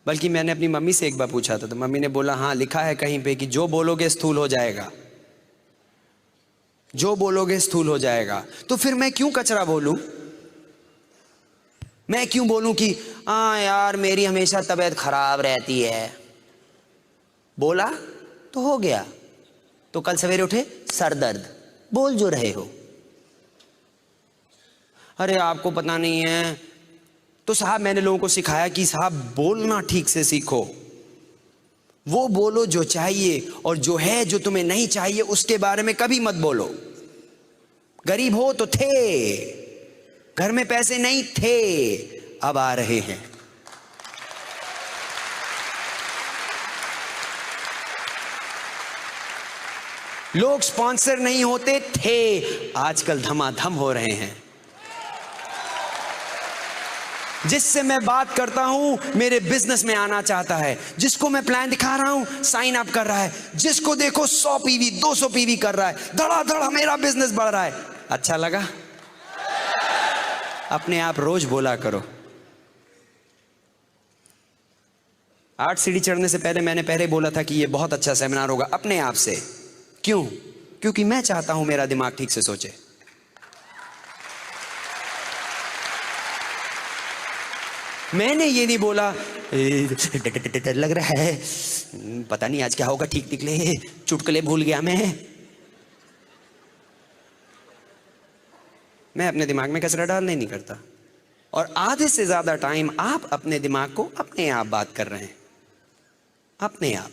बल्कि मैंने अपनी मम्मी से एक बार पूछा था, तो मम्मी ने बोला हाँ लिखा है कहीं पे कि जो बोलोगे स्थूल हो जाएगा। जो बोलोगे स्थूल हो जाएगा। तो फिर मैं क्यों कचरा बोलूं? मैं क्यों बोलूं कि हाँ यार मेरी हमेशा तबीयत खराब रहती है? बोला तो हो गया। तो कल सवेरे उठे सर दर्द, बोल जो रहे हो। अरे आपको पता नहीं है, तो साहब मैंने लोगों को सिखाया कि साहब बोलना ठीक से सीखो। वो बोलो जो चाहिए, और जो है जो तुम्हें नहीं चाहिए उसके बारे में कभी मत बोलो। गरीब हो तो थे, घर में पैसे नहीं थे, अब आ रहे हैं। लोग स्पॉन्सर नहीं होते थे, आजकल धमाधम हो रहे हैं। जिससे मैं बात करता हूं मेरे बिजनेस में आना चाहता है, जिसको मैं प्लान दिखा रहा हूं साइन अप कर रहा है, जिसको देखो 100 पीवी 200 पीवी कर रहा है, धड़ाधड़ मेरा बिजनेस बढ़ रहा है। अच्छा लगा? अपने आप रोज बोला करो। 8 सीढ़ी चढ़ने से पहले मैंने पहले बोला था कि ये बहुत अच्छा सेमिनार होगा, अपने आप से। क्यों? क्योंकि मैं चाहता हूं मेरा दिमाग ठीक से सोचे। मैंने ये नहीं बोला डर लग रहा है, पता नहीं आज क्या होगा, ठीक निकले, चुटकुले भूल गया मैं अपने दिमाग में कचरा डालने नहीं करता। और आधे से ज्यादा टाइम आप अपने दिमाग को अपने आप बात कर रहे हैं, अपने आप।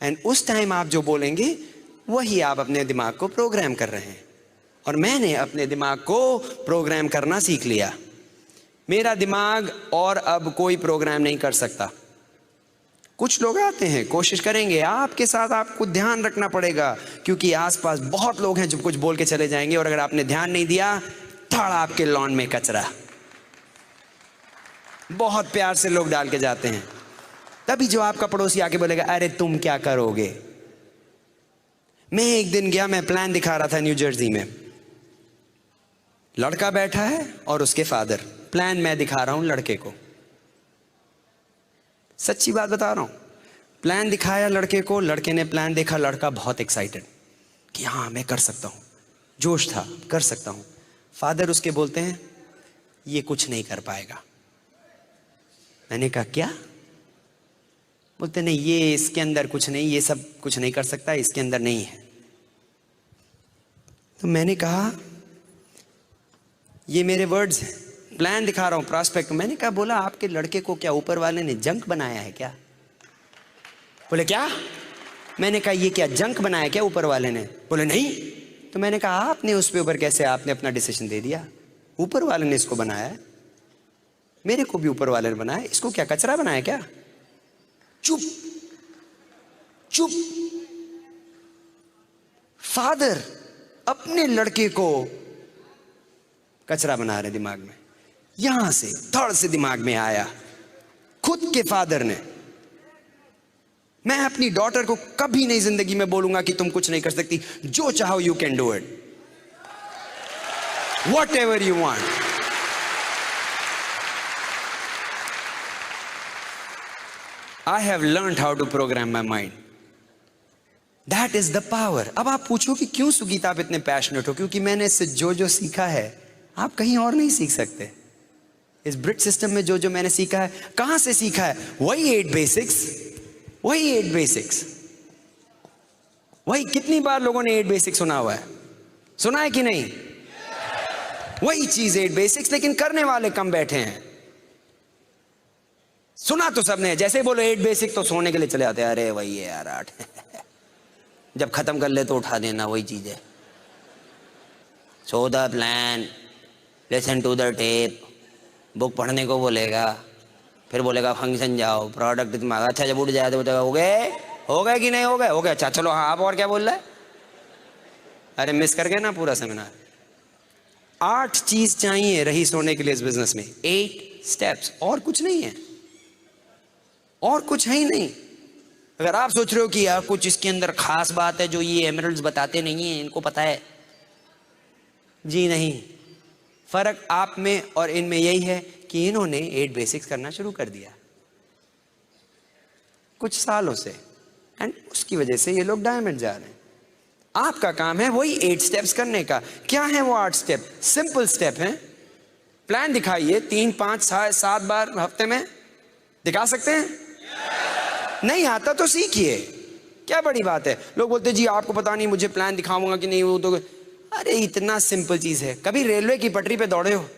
एंड उस टाइम आप जो बोलेंगे वही आप अपने दिमाग को प्रोग्राम कर रहे हैं। और मैंने अपने दिमाग को प्रोग्राम करना सीख लिया। मेरा दिमाग और अब कोई प्रोग्राम नहीं कर सकता। कुछ लोग आते हैं, कोशिश करेंगे, आपके साथ आपको ध्यान रखना पड़ेगा, क्योंकि आसपास बहुत लोग हैं जो कुछ बोल के चले जाएंगे, और अगर आपने ध्यान नहीं दिया थोड़ा आपके लॉन में कचरा बहुत प्यार से लोग डाल के जाते हैं। तभी जो आपका पड़ोसी आके बोलेगा अरे तुम क्या करोगे। मैं एक दिन गया, मैं प्लान दिखा रहा था न्यू जर्सी में। लड़का बैठा है और उसके फादर, प्लान मैं दिखा रहा हूं लड़के को। सच्ची बात बता रहा हूं। प्लान दिखाया लड़के को, लड़के ने प्लान देखा, लड़का बहुत एक्साइटेड कि हाँ मैं कर सकता हूं, जोश था, कर सकता हूं। फादर उसके बोलते हैं ये कुछ नहीं कर पाएगा। मैंने कहा क्या? बोलते नहीं, ये इसके अंदर कुछ नहीं, ये सब कुछ नहीं कर सकता, इसके अंदर नहीं है। तो मैंने कहा ये मेरे वर्ड्स हैं, प्लान दिखा रहा हूं, प्रॉस्पेक्ट। मैंने कहा, बोला आपके लड़के को क्या ऊपर वाले ने जंक बनाया है क्या? बोले क्या? मैंने कहा ये क्या जंक बनाया क्या ऊपर वाले ने? बोले नहीं। तो मैंने कहा आपने उस पे ऊपर कैसे आपने अपना डिसीजन दे दिया? ऊपर वाले ने इसको बनाया है, मेरे को भी ऊपर वाले ने बनाया, इसको क्या कचरा बनाया क्या? चुप चुप। फादर अपने लड़के को कचरा बना रहे दिमाग में। यहां से थर्ड से दिमाग में आया खुद के फादर ने। मैं अपनी डॉटर को कभी नहीं जिंदगी में बोलूंगा कि तुम कुछ नहीं कर सकती, जो चाहो you can do it, what ever you want. I have learned how to program my mind. That is the power. अब आप पूछो कि क्यों सुगीता आप इतने पैशनेट हो? क्योंकि मैंने इससे जो जो सीखा है आप कहीं और नहीं सीख सकते। इस ब्रिट सिस्टम में जो जो मैंने सीखा है, कहां से सीखा है? वही 8 बेसिक्स, वही 8 बेसिक्स, वही। कितनी बार लोगों ने 8 बेसिक्स सुना हुआ है? सुना है कि नहीं? वही चीज 8 बेसिक्स, लेकिन करने वाले कम बैठे हैं। सुना तो सबने, जैसे बोलो 8 बेसिक तो सोने के लिए चले आते हैं। अरे वही है यार 8 जब खत्म कर ले तो उठा देना, वही चीज है। So the plan, listen to the tape, book पढ़ने को बोलेगा, फिर बोलेगा फंक्शन जाओ, प्रोडक्ट दिमाग। अच्छा जब उठ जाए तो बोलेगा हो गए कि नहीं हो गए? हो गए, अच्छा चलो हाँ, आप और क्या बोल रहे हैं? अरे मिस कर गए ना पूरा सेमिनार। 8 चीज चाहिए रही सोने के लिए इस बिजनेस में, 8 स्टेप्स, और कुछ नहीं है, और कुछ है ही नहीं। अगर आप सोच रहे हो कि यार कुछ इसके अंदर खास बात है जो ये एमरल्ड्स बताते नहीं है, इनको पता है, जी नहीं। फर्क आप में और इनमें यही है कि इन्होंने 8 बेसिक्स करना शुरू कर दिया कुछ सालों से, एंड उसकी वजह से ये लोग डायमंड जा रहे हैं। आपका काम है वही 8 स्टेप्स करने का। क्या है वो 8 स्टेप? सिंपल स्टेप है। प्लान दिखाइए 3, 5, 6, 7 बार हफ्ते में। दिखा सकते हैं? नहीं आता तो सीखिए, क्या बड़ी बात है। लोग बोलते जी आपको पता नहीं मुझे प्लान दिखाऊंगा कि नहीं, वो तो अरे इतना सिंपल चीज है। कभी रेलवे की पटरी पे दौड़े हो?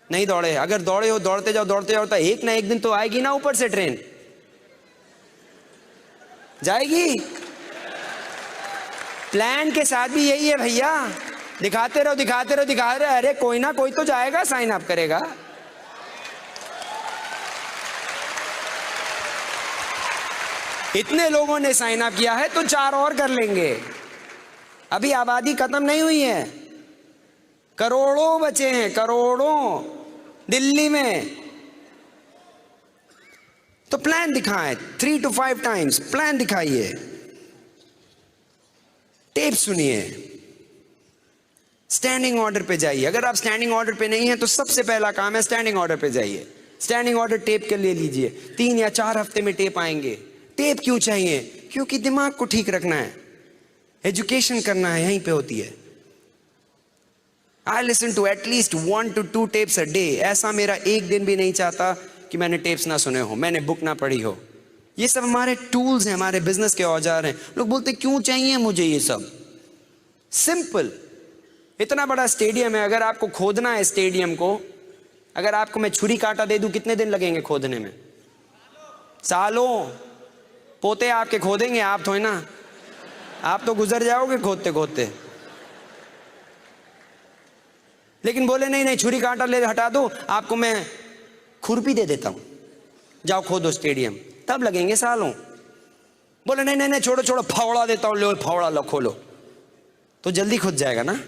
नहीं दौड़े। अगर दौड़े हो, दौड़ते जाओ तो एक ना एक दिन तो आएगी ना ऊपर से ट्रेन। जाएगी। प्लान के साथ भी यही है भैया, दिखाते रहो दिखाते रहो दिखाते रहो, अरे कोई ना कोई तो जाएगा, साइन अप करेगा। इतने लोगों ने साइन अप किया है तो 4 और कर लेंगे। अभी आबादी खत्म नहीं हुई है, करोड़ों बचे हैं, करोड़ों दिल्ली में। तो प्लान दिखाएं 3 to 5 टाइम्स, प्लान दिखाइए, टेप सुनिए, स्टैंडिंग ऑर्डर पे जाइए। अगर आप स्टैंडिंग ऑर्डर पे नहीं है तो सबसे पहला काम है स्टैंडिंग ऑर्डर पे जाइए। स्टैंडिंग ऑर्डर टेप के ले लीजिए, 3 या 4 हफ्ते में टेप आएंगे। टेप क्यों चाहिए? क्योंकि दिमाग को ठीक रखना है, एजुकेशन करना है, यहीं पे होती है। I listen to at least 1 to 2 tapes a day. ऐसा मेरा एक दिन भी नहीं चाहता कि मैंने टेप्स ना सुने हो, मैंने बुक ना पढ़ी हो। ये सब हमारे टूल्स हैं, हमारे बिजनेस के औजार हैं। लोग बोलते क्यों चाहिए मुझे ये सब? सिंपल। इतना बड़ा स्टेडियम है, अगर आपको खोदना है स्टेडियम को, अगर आपको मैं छुरी कांटा दे दूं, कितने दिन लगेंगे खोदने में? सालों। पोते आपके खोदेंगे, आप तो है ना, आप तो गुजर जाओगे खोदते खोदते। लेकिन बोले नहीं नहीं, छुरी कांटा ले हटा दो, आपको मैं खुरपी दे देता हूं, जाओ खोदो स्टेडियम, तब लगेंगे सालों। बोले नहीं नहीं नहीं, छोड़ो छोड़ो, फावड़ा देता हूं, लो फावड़ा लो खोलो, तो जल्दी खुद जाएगा ना।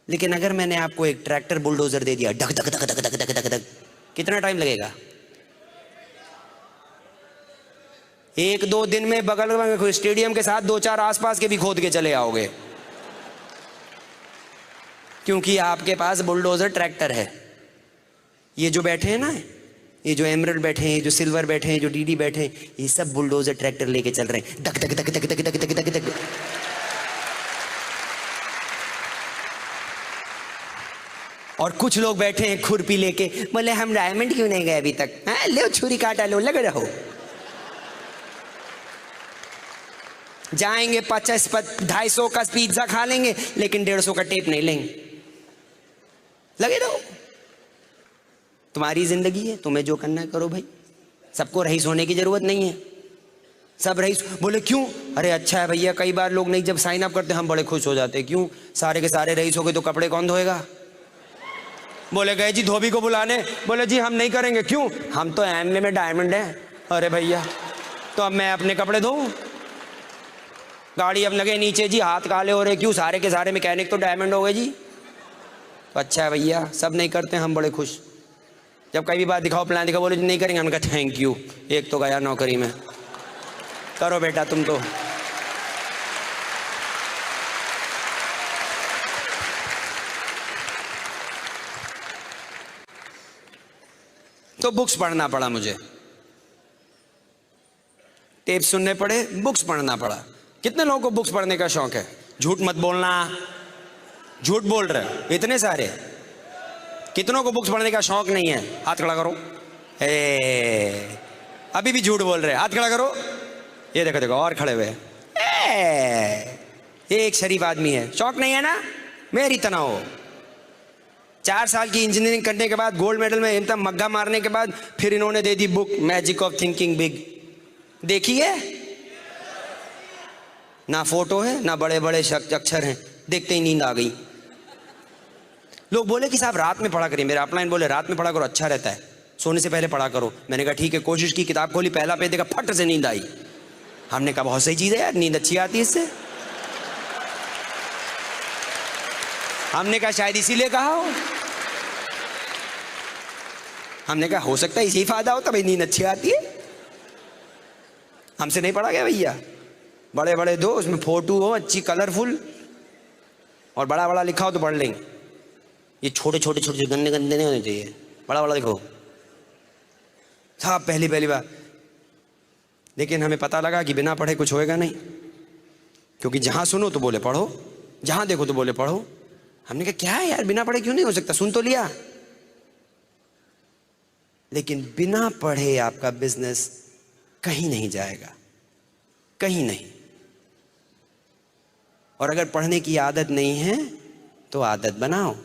लेकिन अगर मैंने आपको एक ट्रैक्टर बुलडोजर दे दिया, duck duck duck duck duck duck duck duck, कितना टाइम लगेगा? 1-2 दिन में बगल में स्टेडियम के साथ 2-4 आसपास के भी खोद के चले आओगे, क्योंकि आपके पास बुलडोजर ट्रैक्टर है। ये जो बैठे हैं ना, ये जो एमरल्ड बैठे हैं, जो सिल्वर बैठे हैं, जो डीडी बैठे हैं, ये सब बुलडोजर ट्रैक्टर लेके चल रहे हैं, धक धक धक धक धक धक धक धक धक। और कुछ लोग बैठे हैं खुरपी लेके, बोले हम डायमंड क्यों नहीं गए अभी तक? हाँ लो छुरी काटा लो, लग रहो। जाएंगे 250 का पिज्जा खा लेंगे, लेकिन 150 का टेप नहीं लेंगे। लगे रहो, तुम्हारी जिंदगी है, तुम्हें जो करना है करो भाई। सबको रईस होने की जरूरत नहीं है। सब रईस। बोले क्यों? अरे अच्छा है भैया, कई बार लोग नहीं जब साइन अप करते हम बड़े खुश हो जाते हैं। क्यों? सारे के सारे रईस हो गए तो कपड़े कौन धोएगा? बोले गए जी धोबी को बुलाने, बोले जी हम नहीं करेंगे। क्यों? हम तो एमए में डायमंड है। अरे भैया, तो अब मैं अपने कपड़े धोऊं? गाड़ी अब लगे नीचे जी, हाथ काले हो रहे। क्यों? सारे के सारे मैकेनिक तो डायमंड हो गए जी। तो अच्छा है भैया, सब नहीं करते, हम बड़े खुश। जब कई भी बात दिखाओ, प्लान दिखाओ, बोले नहीं करेंगे, हम कहा थैंक यू, एक तो गया नौकरी में, करो बेटा तुम तो बुक्स पढ़ना पड़ा मुझे, टेप सुनने पड़े, बुक्स पढ़ना पड़ा। कितने लोगों को बुक्स पढ़ने का शौक है? झूठ मत बोलना, झूठ बोल रहे इतने सारे। कितनों को बुक्स पढ़ने का शौक नहीं है? हाथ खड़ा करो। अभी भी झूठ बोल रहे, हाथ खड़ा करो। ये देखो देखो और खड़े हुए। एक शरीफ आदमी है, शौक नहीं है ना? मेरी तरह हो। 4 साल की इंजीनियरिंग करने के बाद, गोल्ड मेडल में एकदम मग्गा मारने के बाद, फिर इन्होंने दे दी book magic of thinking big. देखी है? ना फोटो है ना बड़े बड़े अक्षर हैं, देखते ही नींद आ गई। लोग बोले कि साहब रात में पढ़ा करिए, मेरे अपलाइन बोले रात में पढ़ा करो, अच्छा रहता है, सोने से पहले पढ़ा करो। मैंने कहा ठीक है, कोशिश की, किताब खोली, पहला पेज देखा, फट से नींद आई। हमने कहा बहुत सही चीज है यार, नींद अच्छी आती है इससे। हमने कहा शायद इसीलिए कहा हो। हमने कहा हो सकता है इसी फायदा हो, तभी नींद अच्छी आती है। हमसे नहीं पढ़ा गया भैया। बड़े बड़े दो, उसमें फोटो हो अच्छी कलरफुल, और बड़ा बड़ा लिखा हो तो पढ़ लेंगे। ये छोटे छोटे छोटे गंदे गंदे नहीं होने चाहिए, बड़ा बड़ा लिखो साहब। पहली बार। लेकिन हमें पता लगा कि बिना पढ़े कुछ होएगा नहीं। क्योंकि जहां सुनो तो बोले पढ़ो, जहां देखो तो बोले पढ़ो। हमने कहा क्या है यार, बिना पढ़े क्यों नहीं हो सकता, सुन तो लिया। लेकिन बिना पढ़े आपका बिजनेस कहीं नहीं जाएगा, कहीं नहीं। और अगर पढ़ने की आदत नहीं है तो आदत बनाओ।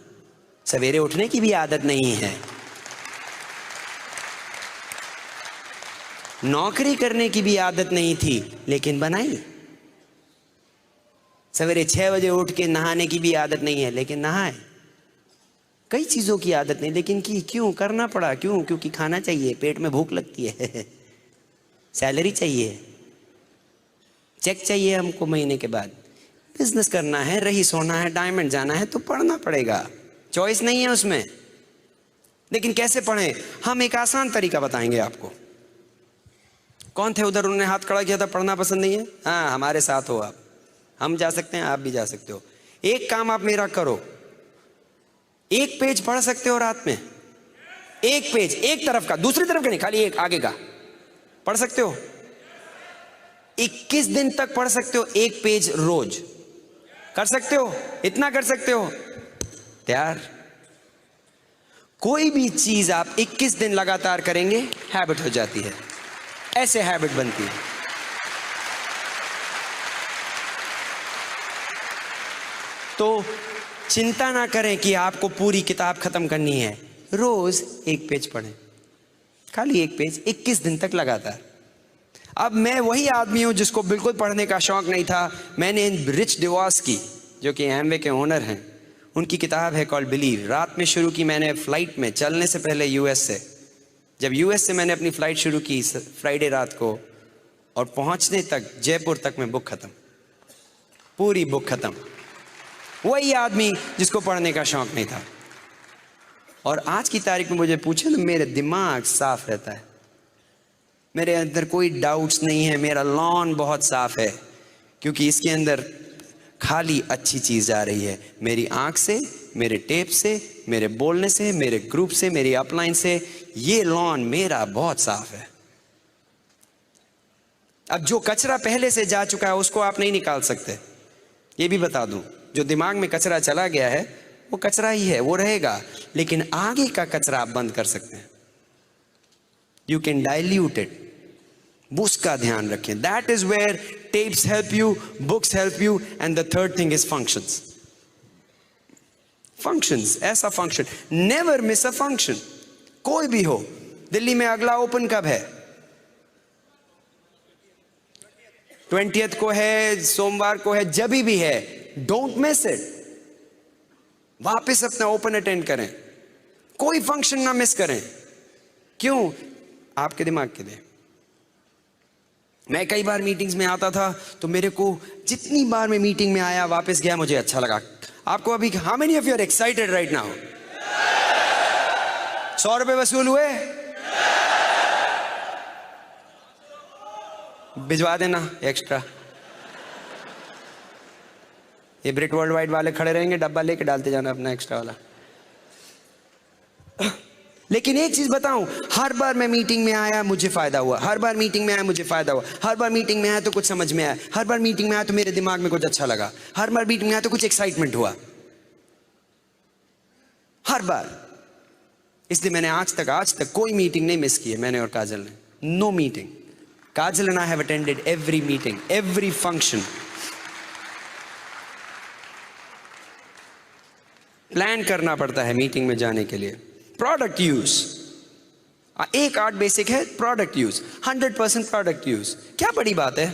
सवेरे उठने की भी आदत नहीं है, नौकरी करने की भी आदत नहीं थी, लेकिन बनाई। सवेरे 6 बजे उठ के नहाने की भी आदत नहीं है, लेकिन नहाए। कई चीजों की आदत नहीं, लेकिन की क्यों करना पड़ा, क्यों? क्योंकि खाना चाहिए, पेट में भूख लगती है सैलरी चाहिए, चेक चाहिए हमको महीने के बाद, बिजनेस करना है, रही सोना है, डायमंड जाना है, तो पढ़ना पड़ेगा, चॉइस नहीं है उसमें। लेकिन कैसे पढ़ें? हम एक आसान तरीका बताएंगे आपको। कौन थे उधर, उन्होंने हाथ खड़ा किया था, पढ़ना पसंद नहीं है? हाँ, हमारे साथ हो आप, हम जा सकते हैं, आप भी जा सकते हो। एक काम आप मेरा करो, एक पेज पढ़ सकते हो रात में, एक पेज, एक तरफ का, दूसरी तरफ का नहीं, खाली एक आगे का पढ़ सकते हो। 21 दिन तक पढ़ सकते हो, एक पेज रोज। कर सकते हो? इतना कर सकते हो? तैयार? कोई भी चीज आप 21 दिन लगातार करेंगे, हैबिट हो जाती है, ऐसे हैबिट बनती है। तो चिंता ना करें कि आपको पूरी किताब खत्म करनी है, रोज एक पेज पढ़ें, खाली एक पेज, 21 दिन तक लगातार। अब मैं वही आदमी हूं जिसको बिल्कुल पढ़ने का शौक नहीं था। मैंने रिच डिवॉस की, जो कि एमवे के ओनर हैं, उनकी किताब है कॉल्ड बिलीव, रात में शुरू की मैंने फ्लाइट में, चलने से पहले यूएस से। जब यूएस से मैंने अपनी फ्लाइट शुरू की फ्राइडे रात को, और पहुंचने तक जयपुर तक में बुक खत्म, पूरी बुक खत्म। वही आदमी जिसको पढ़ने का शौक नहीं था। और आज की तारीख में मुझे पूछे ना, मेरे दिमाग साफ रहता है, मेरे अंदर कोई डाउट्स नहीं है, मेरा लॉन बहुत साफ है, क्योंकि इसके अंदर खाली अच्छी चीज आ रही है। मेरी आंख से, मेरे टेप से, मेरे बोलने से, मेरे ग्रुप से, मेरी अपलाइन से, ये लॉन मेरा बहुत साफ है। अब जो कचरा पहले से जा चुका है उसको आप नहीं निकाल सकते, ये भी बता दूं। जो दिमाग में कचरा चला गया है वो कचरा ही है, वो रहेगा, लेकिन आगे का कचरा आप बंद कर सकते हैं। यू कैन डाइल्यूट इट, उसका ध्यान रखें। That is where tapes help you, books help you, and the third thing is functions. Functions, ऐसा function, never miss a function, कोई भी हो। दिल्ली में अगला ओपन कब है? 20th को है, सोमवार को है, जब भी है, डोंट मिस इट। वापस अपना ओपन अटेंड करें, कोई फंक्शन ना मिस करें। क्यों? आपके दिमाग के लिए। मैं कई बार मीटिंग्स में आता था, तो मेरे को जितनी बार मैं मीटिंग में आया, वापस गया, मुझे अच्छा लगा। आपको अभी, how many of you are excited right now? 100 रुपए वसूल हुए? भिजवा देना एक्स्ट्रा। ये ब्रिट वर्ल्ड वाइड वाले खड़े रहेंगे, डब्बा लेके डालते जाना अपना एक्स्ट्रा वाला। लेकिन एक चीज बताऊं, हर बार मैं मीटिंग में आया मुझे फायदा हुआ, हर बार मीटिंग में आया मुझे फायदा हुआ, हर बार मीटिंग में आया तो कुछ समझ में आया, हर बार मीटिंग में आया तो मेरे दिमाग में कुछ अच्छा लगा, हर बार मीटिंग में आया तो कुछ एक्साइटमेंट हुआ, हर बार। इसलिए मैंने आज तक कोई मीटिंग नहीं मिस की है, मैंने और काजल ने। No meeting. Kajal and I have attended every meeting, every function. Plan करना पड़ता है मीटिंग में जाने के लिए। प्रोडक्ट यूज, एक आर्ट बेसिक है, प्रोडक्ट यूज, 100% प्रोडक्ट यूज। क्या बड़ी बात है?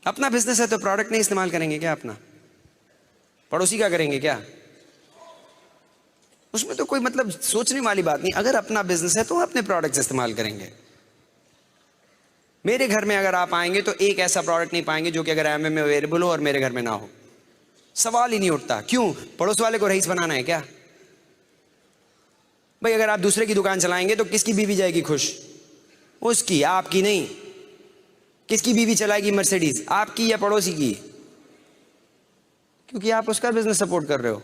अपना बिजनेस है तो प्रोडक्ट नहीं इस्तेमाल करेंगे क्या अपना? पड़ोसी का करेंगे क्या? उसमें तो कोई मतलब सोचने वाली बात नहीं। अगर अपना बिजनेस है तो अपने प्रोडक्ट्स इस्तेमाल करेंगे। मेरे घर में अगर आप आएंगे तो एक ऐसा प्रोडक्ट नहीं पाएंगे जो कि अगर एमवे में अवेलेबल हो और मेरे घर में ना हो। सवाल ही नहीं उठता। क्यों? पड़ोस वाले को रईस बनाना है क्या? भाई अगर आप दूसरे की दुकान चलाएंगे तो किसकी बीवी जाएगी खुश? उसकी, आपकी नहीं। किसकी बीवी चलाएगी मर्सिडीज? आपकी या पड़ोसी की? क्योंकि आप उसका बिजनेस सपोर्ट कर रहे हो।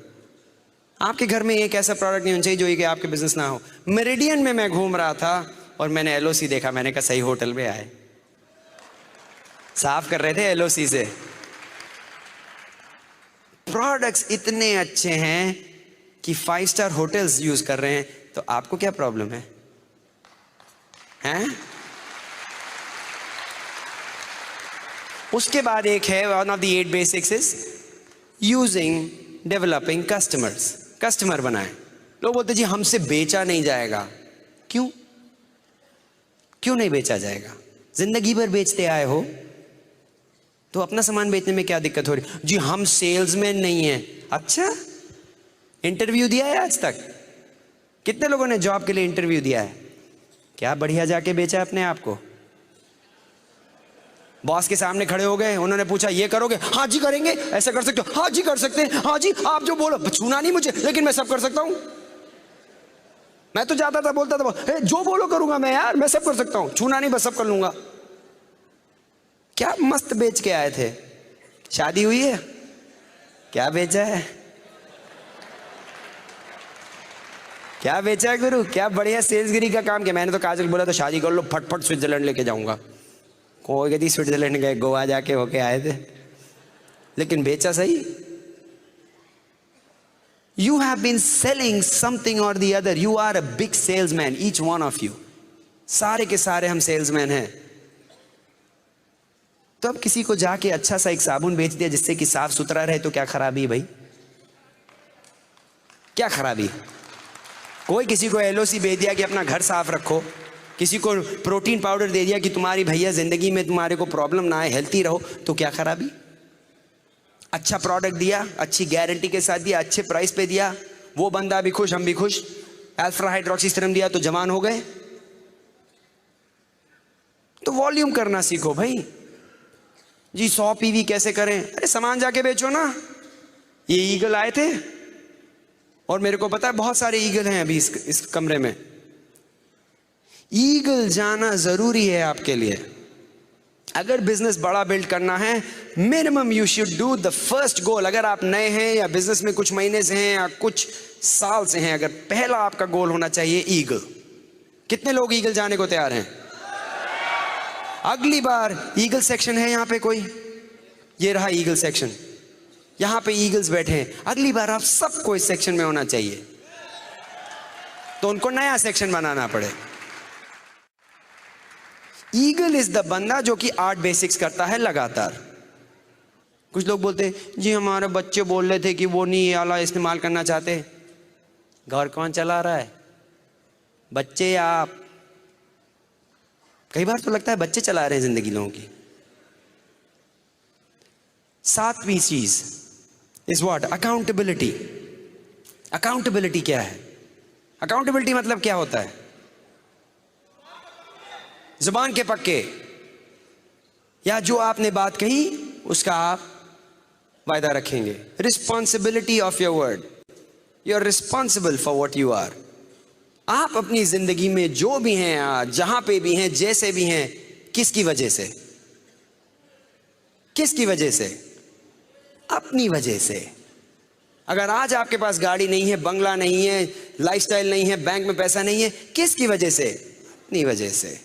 आपके घर में एक ऐसा प्रोडक्ट नहीं होना चाहिए जो कि आपके बिजनेस ना हो। मेरिडियन में मैं घूम रहा था और मैंने एलओसी देखा। मैंने कहा सही होटल में आए। साफ कर रहे थे एलओसी से, प्रोडक्ट्स इतने अच्छे हैं कि 5 स्टार होटल्स यूज कर रहे हैं, तो आपको क्या प्रॉब्लम है? हैं? उसके बाद एक है, one of the 8 basics is using developing customers. Customer बनाए। लोग बोलते जी हमसे बेचा नहीं जाएगा। क्यों? क्यों नहीं बेचा जाएगा? जिंदगी भर बेचते आए हो, तो अपना सामान बेचने में क्या दिक्कत हो रही? जी हम सेल्समैन नहीं हैं। अच्छा, इंटरव्यू दिया है आज तक? कितने लोगों ने जॉब के लिए इंटरव्यू दिया है? क्या बढ़िया जाके बेचा अपने आप को? बॉस के सामने खड़े हो गए, उन्होंने पूछा ये करोगे? हाँ जी करेंगे। ऐसा कर सकते हो? हाँ जी कर सकते हैं। हाँ जी आप जो बोलो, छूना नहीं मुझे, लेकिन मैं सब कर सकता हूं। मैं तो जाता था बोलता था जो बोलो करूंगा मैं, यार मैं सब कर सकता हूं, छूना नहीं बस सब कर लूंगा। क्या मस्त बेच के आए थे। शादी हुई है? क्या बेचा है? क्या बेचा है गुरु? क्या बढ़िया सेल्सगिरी का काम किया। मैंने तो काजल बोला तो शादी कर लो, फटफट स्विट्जरलैंड लेके जाऊंगा। कोई कहती स्विट्जरलैंड गए, गोवा जाके होके आए थे, लेकिन बेचा सही। You have been selling something or the other. You are a big salesman, each one of you. सारे के सारे हम सेल्समैन हैं। तो अब किसी को जाके अच्छा सा एक साबुन बेच दिया जिससे कि साफ सुथरा रहे, तो क्या खराबी भाई? क्या खराबी? कोई किसी को एलओसी भेज दिया कि अपना घर साफ रखो, किसी को प्रोटीन पाउडर दे दिया कि तुम्हारी भैया जिंदगी में तुम्हारे को प्रॉब्लम ना आए, हेल्थी रहो, तो क्या खराबी? अच्छा प्रोडक्ट दिया, अच्छी गारंटी के साथ दिया, अच्छे प्राइस पे दिया, वो बंदा भी खुश, हम भी खुश। अल्फा हाइड्रोक्सी सीरम दिया तो जवान हो गए। तो वॉल्यूम करना सीखो भाई। जी 100 पीवी कैसे करें? अरे सामान जाके बेचो ना। ये ईगल आए थे और मेरे को पता है बहुत सारे ईगल हैं अभी इस कमरे में। ईगल जाना जरूरी है आपके लिए। अगर बिजनेस बड़ा बिल्ड करना है, minimum you should do the first goal. अगर आप नए हैं या बिजनेस में कुछ महीने से हैं या कुछ साल से हैं, अगर पहला आपका गोल होना चाहिए ईगल। कितने लोग ईगल जाने को तैयार हैं? अगली बार ईगल सेक्शन है यहाँ पे कोई? ये रहा ईगल सेक्शन, यहाँ पे ईगल्स बैठे हैं। अगली बार आप सबको इस सेक्शन में होना चाहिए, तो उनको नया सेक्शन बनाना पड़े। ईगल इज द बंदा जो कि 8 बेसिक्स करता है लगातार। कुछ लोग बोलते हैं जी हमारे बच्चे बोल रहे थे कि वो नहीं ये वाला इस्तेमाल करना चाहते। घर कौन चला रहा है? बच्चे या आप? कई बार तो लगता है बच्चे चला रहे हैं जिंदगी लोगों की। 7वीं चीज इज व्हाट? अकाउंटेबिलिटी। अकाउंटेबिलिटी क्या है? अकाउंटेबिलिटी मतलब क्या होता है? जुबान के पक्के, या जो आपने बात कही उसका आप वायदा रखेंगे। Responsibility of your word. You are responsible for what you are. आप अपनी जिंदगी में जो भी हैं, आज जहां पे भी हैं, जैसे भी हैं, किसकी वजह से? किसकी वजह से? अपनी वजह से। अगर आज आपके पास गाड़ी नहीं है, बंगला नहीं है, लाइफस्टाइल नहीं है, बैंक में पैसा नहीं है, किसकी वजह से? अपनी वजह से।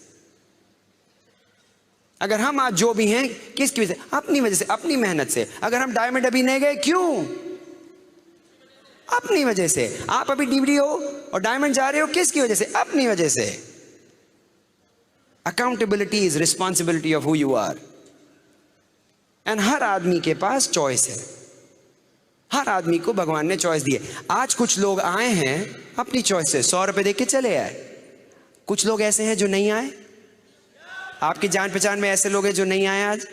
अगर हम आज जो भी हैं, किसकी वजह से? अपनी वजह से, अपनी मेहनत से। अगर हम डायमंड अभी नहीं गए, क्यों? अपनी वजह से। आप अभी डीवीडी हो और डायमंड जा रहे हो, किसकी वजह से? अपनी वजह से। Accountability is responsibility of who you are. And हर आदमी के पास चॉइस है। हर आदमी को भगवान ने चॉइस दी है। आज कुछ लोग आए हैं अपनी चॉइस से, 100 रुपए देके चले आए। कुछ लोग ऐसे हैं जो नहीं आए। आपकी जान पहचान में ऐसे लोग हैं जो नहीं आए आज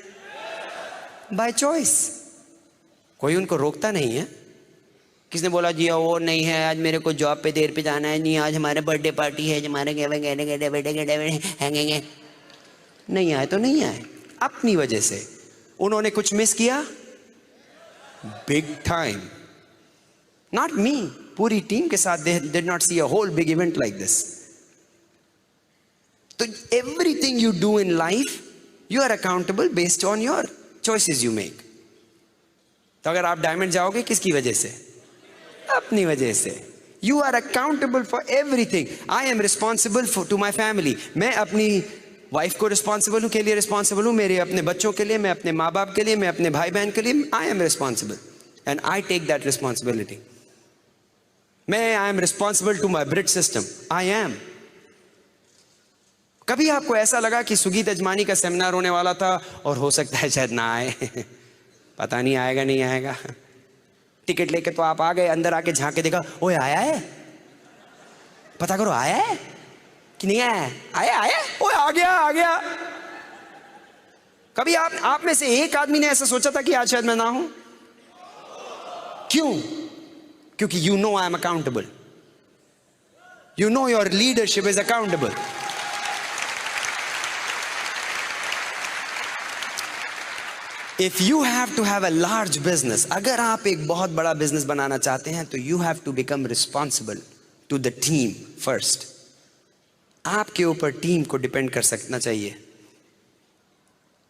बाय चॉइस। कोई उनको रोकता नहीं है। किसने बोला जी वो नहीं है, आज मेरे को जॉब पे देर पे जाना है, नहीं आज हमारे बर्थडे पार्टी है, हमारे नहीं आए तो नहीं आए, अपनी वजह से। उन्होंने कुछ मिस किया बिग टाइम, नॉट मी। पूरी टीम के साथ they did not see a whole big event like this. तो everything you do in life you are accountable based on your choices you make. तो अगर आप डायमंड जाओगे किसकी वजह से? अपनी वजह से। You are accountable for everything. I am responsible for to my family. मैं अपनी वाइफ को रिस्पॉन्सिबल हूं, के लिए रिस्पॉन्सिबल हूं, मेरे अपने बच्चों के लिए, मैं अपने माँ बाप के लिए, मैं अपने भाई बहन के लिए। आई am responsible. and I take that responsibility. I am responsible to my bridge system. I am. कभी आपको ऐसा लगा कि स्विगी तजमानी का सेमिनार होने वाला था और हो सकता है शायद ना आए? पता नहीं आएगा नहीं आएगा। टिकट लेके तो आप आ गए, अंदर आके झांक के देखा, ओए आया है, पता करो आया है कि नहीं आया है? आया आया, ओए आ गया आ गया। कभी आप में से एक आदमी ने ऐसा सोचा था कि आज शायद मैं ना हूं? क्यों? क्योंकि you know I am accountable, you know your leadership is accountable. If you have to have a large business, अगर आप एक बहुत बड़ा बिजनेस बनाना चाहते हैं तो you have to become responsible to the team first. आपके ऊपर टीम को डिपेंड कर सकना चाहिए,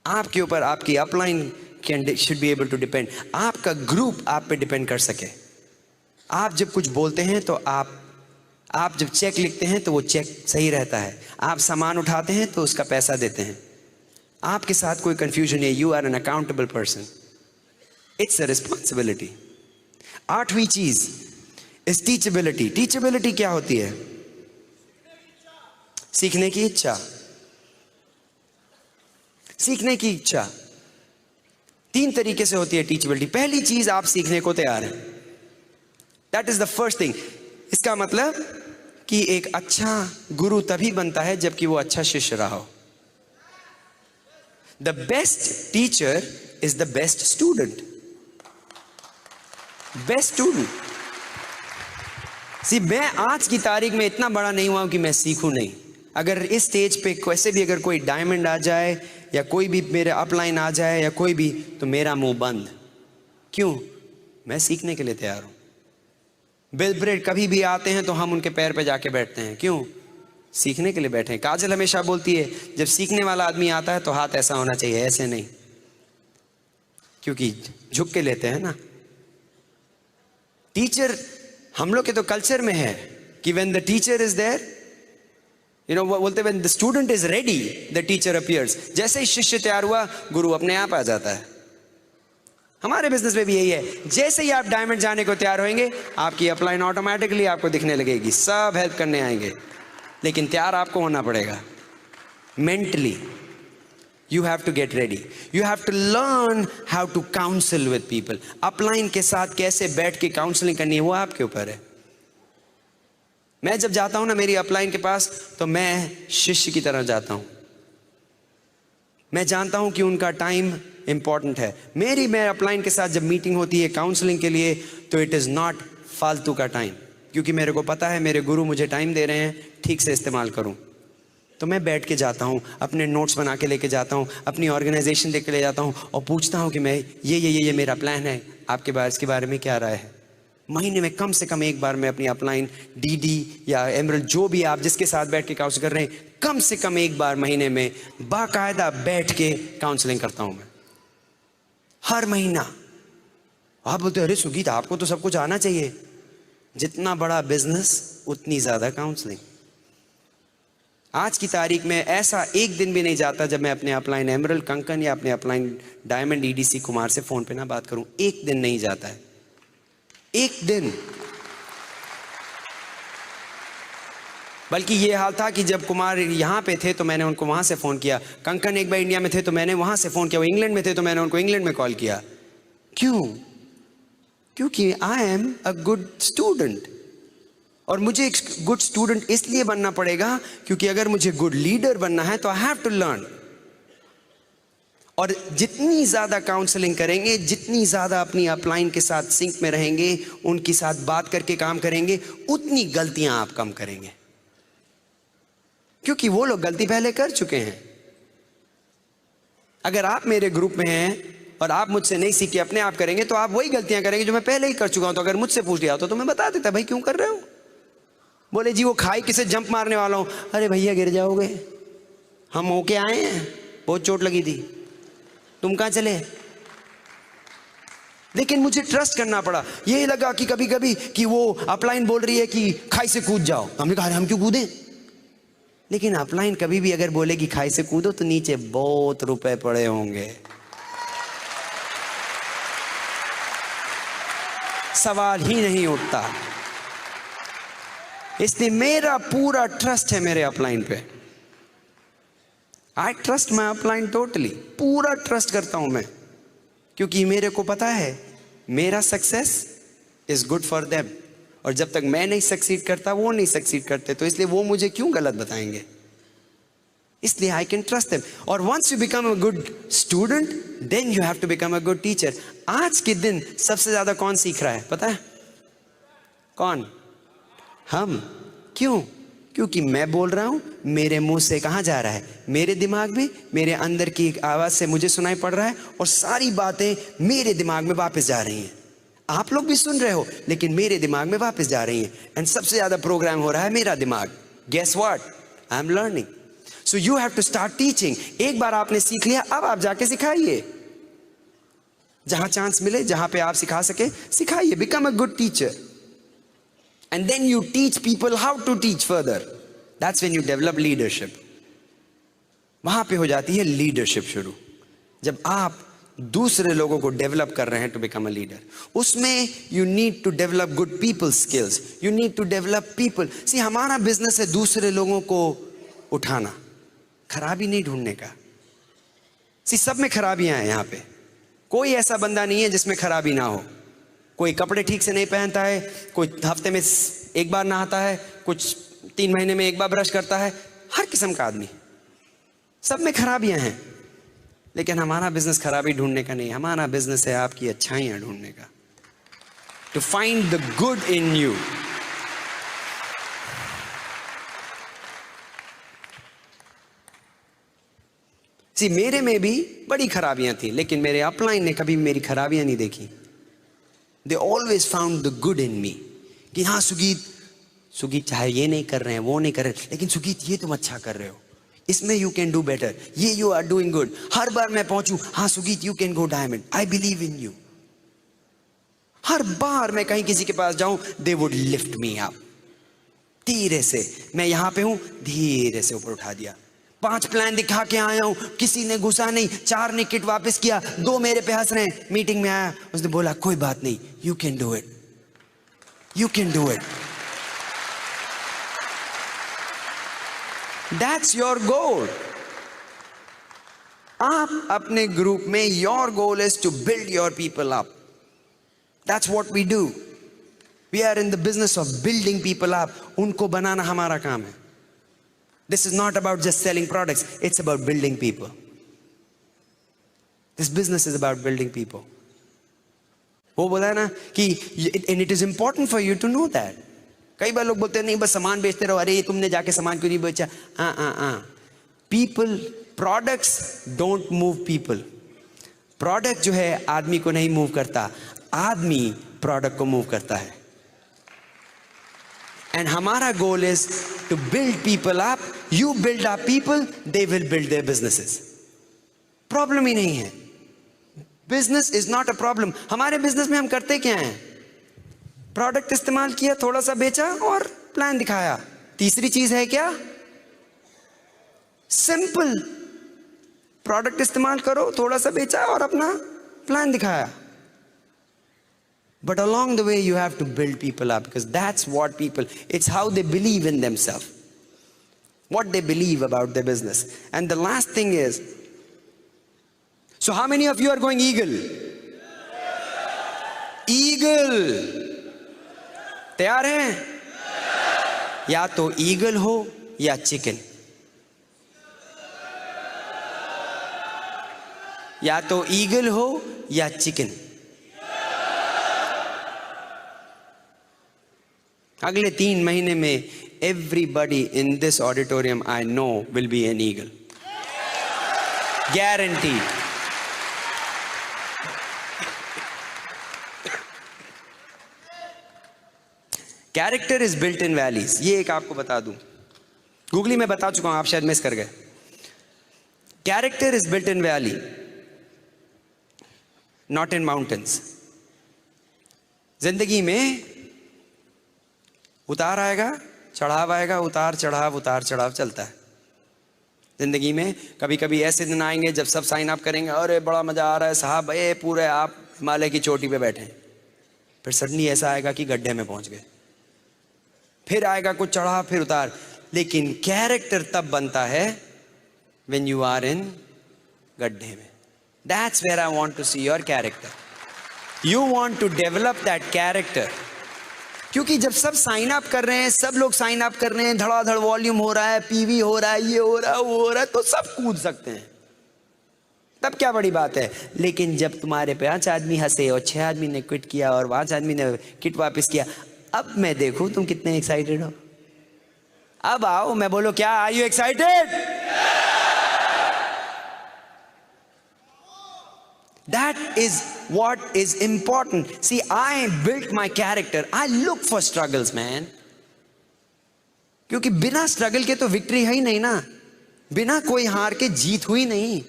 आपके ऊपर आपकी upline should be able to depend, आपका ग्रुप आप पे डिपेंड कर सके। आप जब कुछ बोलते हैं तो आप जब चेक लिखते हैं तो वो चेक सही रहता है, आप सामान उठाते हैं तो उसका पैसा देते हैं, आपके साथ कोई कंफ्यूजन है, you are an accountable person, it's a responsibility. 8वीं चीज इज टीचेबिलिटी। टीचेबिलिटी क्या होती है? सीखने की इच्छा। सीखने की इच्छा 3 तरीके से होती है टीचेबिलिटी। पहली चीज, आप सीखने को तैयार हैं, that is the first thing. इसका मतलब कि एक अच्छा गुरु तभी बनता है जबकि वो अच्छा शिष्य रहा हो। The best teacher is the best student. Best student. See, मैं आज की तारीख में इतना बड़ा नहीं हुआ हूं कि मैं सीखूं नहीं। अगर इस स्टेज पे कैसे भी अगर कोई डायमंड आ जाए या कोई भी मेरे अपलाइन आ जाए या कोई भी, तो मेरा मुंह बंद। क्यों? मैं सीखने के लिए तैयार हूं। बिल ब्रेड कभी भी आते हैं तो हम उनके पैर पे जाके बैठते हैं। क्यों? सीखने के लिए बैठे हैं। काजल हमेशा बोलती है जब सीखने वाला आदमी आता है तो हाथ ऐसा होना चाहिए, ऐसे नहीं, क्योंकि झुक के लेते हैं ना। टीचर हम लोग के तो कल्चर में है कि when the teacher is there, you know बोलते when the student is ready the teacher appears. जैसे ही शिष्य तैयार हुआ गुरु अपने आप आ जाता है। हमारे बिजनेस में भी यही है, जैसे ही आप डायमंड जाने को तैयार होंगे आपकी अपलाइन ऑटोमेटिकली आपको दिखने लगेगी, सब हेल्प करने आएंगे। लेकिन तैयार आपको होना पड़ेगा mentally. You have to get ready, you have to learn how to counsel with people. Upline के साथ कैसे बैठ के काउंसलिंग करनी है वो आपके ऊपर है। मैं जब जाता हूं ना मेरी अपलाइन के पास, तो मैं शिष्य की तरह जाता हूं। मैं जानता हूं कि उनका टाइम इंपॉर्टेंट है। मैं अपलाइन के साथ जब मीटिंग होती है काउंसलिंग के लिए, तो इट इज नॉट फालतू का टाइम, क्योंकि मेरे को पता है मेरे गुरु मुझे टाइम दे रहे हैं, ठीक से इस्तेमाल करूं। तो मैं बैठ के जाता हूं, अपने नोट्स बना के लेके जाता हूं, अपनी ऑर्गेनाइजेशन देख के ले जाता हूं और पूछता हूं कि मैं ये मेरा प्लान है, आपके इसके बारे में क्या राय है। महीने में कम से कम एक बार मैं अपनी अपलाइन डीडी या एमरल्ड, जो भी आप जिसके साथ बैठ के काउंसिल कर रहे हैं, कम से कम एक बार महीने में बाकायदा बैठ के काउंसलिंग करता हूं मैं, हर महीना। आप बोलते अरे सुगीत आपको तो सब कुछ आना चाहिए। जितना बड़ा बिजनेस उतनी ज्यादा काउंसलिंग। आज की तारीख में ऐसा एक दिन भी नहीं जाता जब मैं अपने अपलाइन एमरल्ड कंकन या अपने अपलाइन डायमंड ईडीसी कुमार से फोन पे ना बात करूं। एक दिन नहीं जाता है, एक दिन। बल्कि ये हाल था कि जब कुमार यहां पे थे तो मैंने उनको वहां से फोन किया, कंकन एक बार इंडिया में थे तो मैंने वहां से फोन किया, वो इंग्लैंड में थे तो मैंने उनको इंग्लैंड में कॉल किया। क्यों? क्योंकि I am a good student. और मुझे एक गुड स्टूडेंट इसलिए बनना पड़ेगा क्योंकि अगर मुझे गुड लीडर बनना है तो आई हैव टू लर्न। और जितनी ज्यादा काउंसलिंग करेंगे, जितनी ज्यादा अपनी अपलाइन के साथ सिंक में रहेंगे, उनके साथ बात करके काम करेंगे, उतनी गलतियां आप कम करेंगे, क्योंकि वो लोग गलती पहले कर चुके हैं। अगर आप मेरे ग्रुप में हैं और आप मुझसे नहीं सीख के अपने आप करेंगे तो आप वही गलतियां करेंगे जो मैं पहले ही कर चुका हूं। तो अगर मुझसे पूछ लिया तो मैं बता देता, भाई क्यों कर रहे हो। बोले जी वो खाई किसे जंप मारने वाला हूं। अरे भैया गिर जाओगे, हम होके आए हैं, बहुत चोट लगी थी, तुम कहां चले। लेकिन मुझे ट्रस्ट करना पड़ा। ये लगा कि कभी कभी कि वो अपलाइन बोल रही है कि खाई से कूद जाओ, तो हमने कहा हम क्यों कूदें। लेकिन अपलाइन कभी भी अगर बोलेगी खाई से कूदो तो नीचे बहुत रुपए पड़े होंगे। सवाल ही नहीं उठता। इसलिए मेरा पूरा ट्रस्ट है मेरे अपलाइन पे। I trust my upline totally, पूरा ट्रस्ट करता हूं मैं, क्योंकि मेरे को पता है मेरा success is good for them, और जब तक मैं नहीं सक्सीड करता वो नहीं सक्सीड करते, तो इसलिए वो मुझे क्यों गलत बताएंगे, इसलिए आई कैन ट्रस्ट देम। और once you become a good student then you have to become a good teacher. आज के दिन सबसे ज्यादा कौन सीख रहा है पता है? कौन? हम। क्यों? क्योंकि मैं बोल रहा हूं, मेरे मुंह से कहां जा रहा है? मेरे दिमाग में, मेरे अंदर की एक आवाज से मुझे सुनाई पड़ रहा है, और सारी बातें मेरे दिमाग में वापस जा रही हैं। आप लोग भी सुन रहे हो, लेकिन मेरे दिमाग में वापस जा रही हैं, एंड सबसे ज्यादा प्रोग्राम हो रहा है मेरा दिमाग। Guess what? I am learning. So you have to start teaching. एक बार आपने सीख लिया, अब आप जाके सिखाइए। जहां चांस मिले, जहां पे आप सिखा सके, सिखाइए। Become a good teacher, and then you teach people how to teach further. That's when you develop leadership. वहां पे हो जाती है लीडरशिप शुरू, जब आप दूसरे लोगों को डेवलप कर रहे हैं टू बिकम अ लीडर। उसमें you need to develop good people skills, you need to develop people. See, हमारा बिजनेस है दूसरे लोगों को उठाना, खराबी नहीं ढूंढने का। सी, सब में खराबियां हैं यहाँ पे, कोई ऐसा बंदा नहीं है जिसमें खराबी ना हो। कोई कपड़े ठीक से नहीं पहनता है, कोई हफ्ते में एक बार नहाता है, कुछ 3 महीने में एक बार ब्रश करता है, हर किस्म का आदमी। सब में खराबियां हैं, लेकिन हमारा बिजनेस खराबी ढूंढने का नहीं, हमारा बिजनेस है आपकी अच्छाइयां ढूंढने का। To find the good in you. See, मेरे में भी बड़ी खराबियां थी, लेकिन मेरे अपलाइन ने कभी मेरी खराबियां नहीं देखी। They always found the good in me. कि हाँ सुगीत चाहे ये नहीं कर रहे हैं, वो नहीं कर रहे, लेकिन सुगीत ये तुम अच्छा कर रहे हो, इसमें यू कैन डू बेटर, ये यू आर डूइंग गुड। हर बार मैं पहुंचू, हाँ Sugeet you can go diamond, I believe in you. हर बार मैं कहीं किसी के पास जाऊं, they would lift me up. धीरे से, मैं यहां पे हूं, धीरे से ऊपर उठा दिया। 5 प्लान दिखा के आया हूं, किसी ने घुसा नहीं, 4 ने किट वापस किया, 2 मेरे पे हंस रहे हैं। मीटिंग में आया, उसने बोला कोई बात नहीं, you can do it, you can do it. That's your goal. आप अपने ग्रुप में, your goal is to build your people up. That's what we do. We are in the business of building people up. उनको बनाना हमारा काम है। This is not about just selling products, it's about building people. This business is about building people. वो बोला है ना कि and it is important for you to know that. कई बार लोग बोलते हैं नहीं बस सामान बेचते रहो, अरे ये तुमने जाके सामान क्यों नहीं बेचा? People, products don't move people. Product जो है आदमी को नहीं मूव करता, आदमी प्रोडक्ट को मूव करता है। And हमारा गोल is to build people up. You build up people, they will build their businesses. Problem ही नहीं है। Business is not a problem. हमारे बिजनेस में हम करते क्या हैं? प्रोडक्ट इस्तेमाल किया, थोड़ा सा बेचा और प्लान दिखाया। तीसरी चीज है क्या? सिंपल। प्रोडक्ट इस्तेमाल करो, थोड़ा सा बेचा और अपना प्लान दिखाया। But along the way you have to build people up, because that's what people, it's how they believe in themselves, what they believe about their business. And the last thing is, so how many of you are going eagle? Eagle. तैयार हैं? या तो eagle हो या chicken, या तो eagle हो या चिकन। अगले 3 महीने में everybody in this auditorium I know will be an eagle. Guaranteed. Character is built in valleys. ये एक आपको बता दूं, गूगली में बता चुका हूं, आप शायद मिस कर गए। Character is built in valley, not in mountains. जिंदगी में उतार आएगा, चढ़ाव आएगा, उतार चढ़ाव चलता है जिंदगी में। कभी कभी ऐसे दिन आएंगे जब सब साइन अप करेंगे, अरे बड़ा मजा आ रहा है साहब, पूरे आप हिमालय की चोटी पे बैठे हैं। फिर सडनली ऐसा आएगा कि गड्ढे में पहुंच गए, फिर आएगा कुछ चढ़ा फिर उतार। लेकिन कैरेक्टर तब बनता है when you are in गड्ढे में। That's where I want to see your character. You want to develop that character. क्योंकि जब सब साइन अप कर रहे हैं, सब लोग साइन अप कर रहे हैं, धड़ाधड़ वॉल्यूम हो रहा है, पीवी हो रहा है, ये हो रहा है, वो हो रहा है, तो सब कूद सकते हैं, तब क्या बड़ी बात है। लेकिन जब तुम्हारे 5 आदमी हंसे और 6 आदमी ने क्विट किया और 5 आदमी ने किट वापस किया, अब मैं देखूं तुम कितने एक्साइटेड हो। अब आओ, मैं बोलो क्या, are you excited? That is what is important. See, I built my character. I look for struggles, man. क्योंकि बिना स्ट्रगल के तो विक्ट्री है ही नहीं ना। बिना कोई हार के जीत हुई नहीं,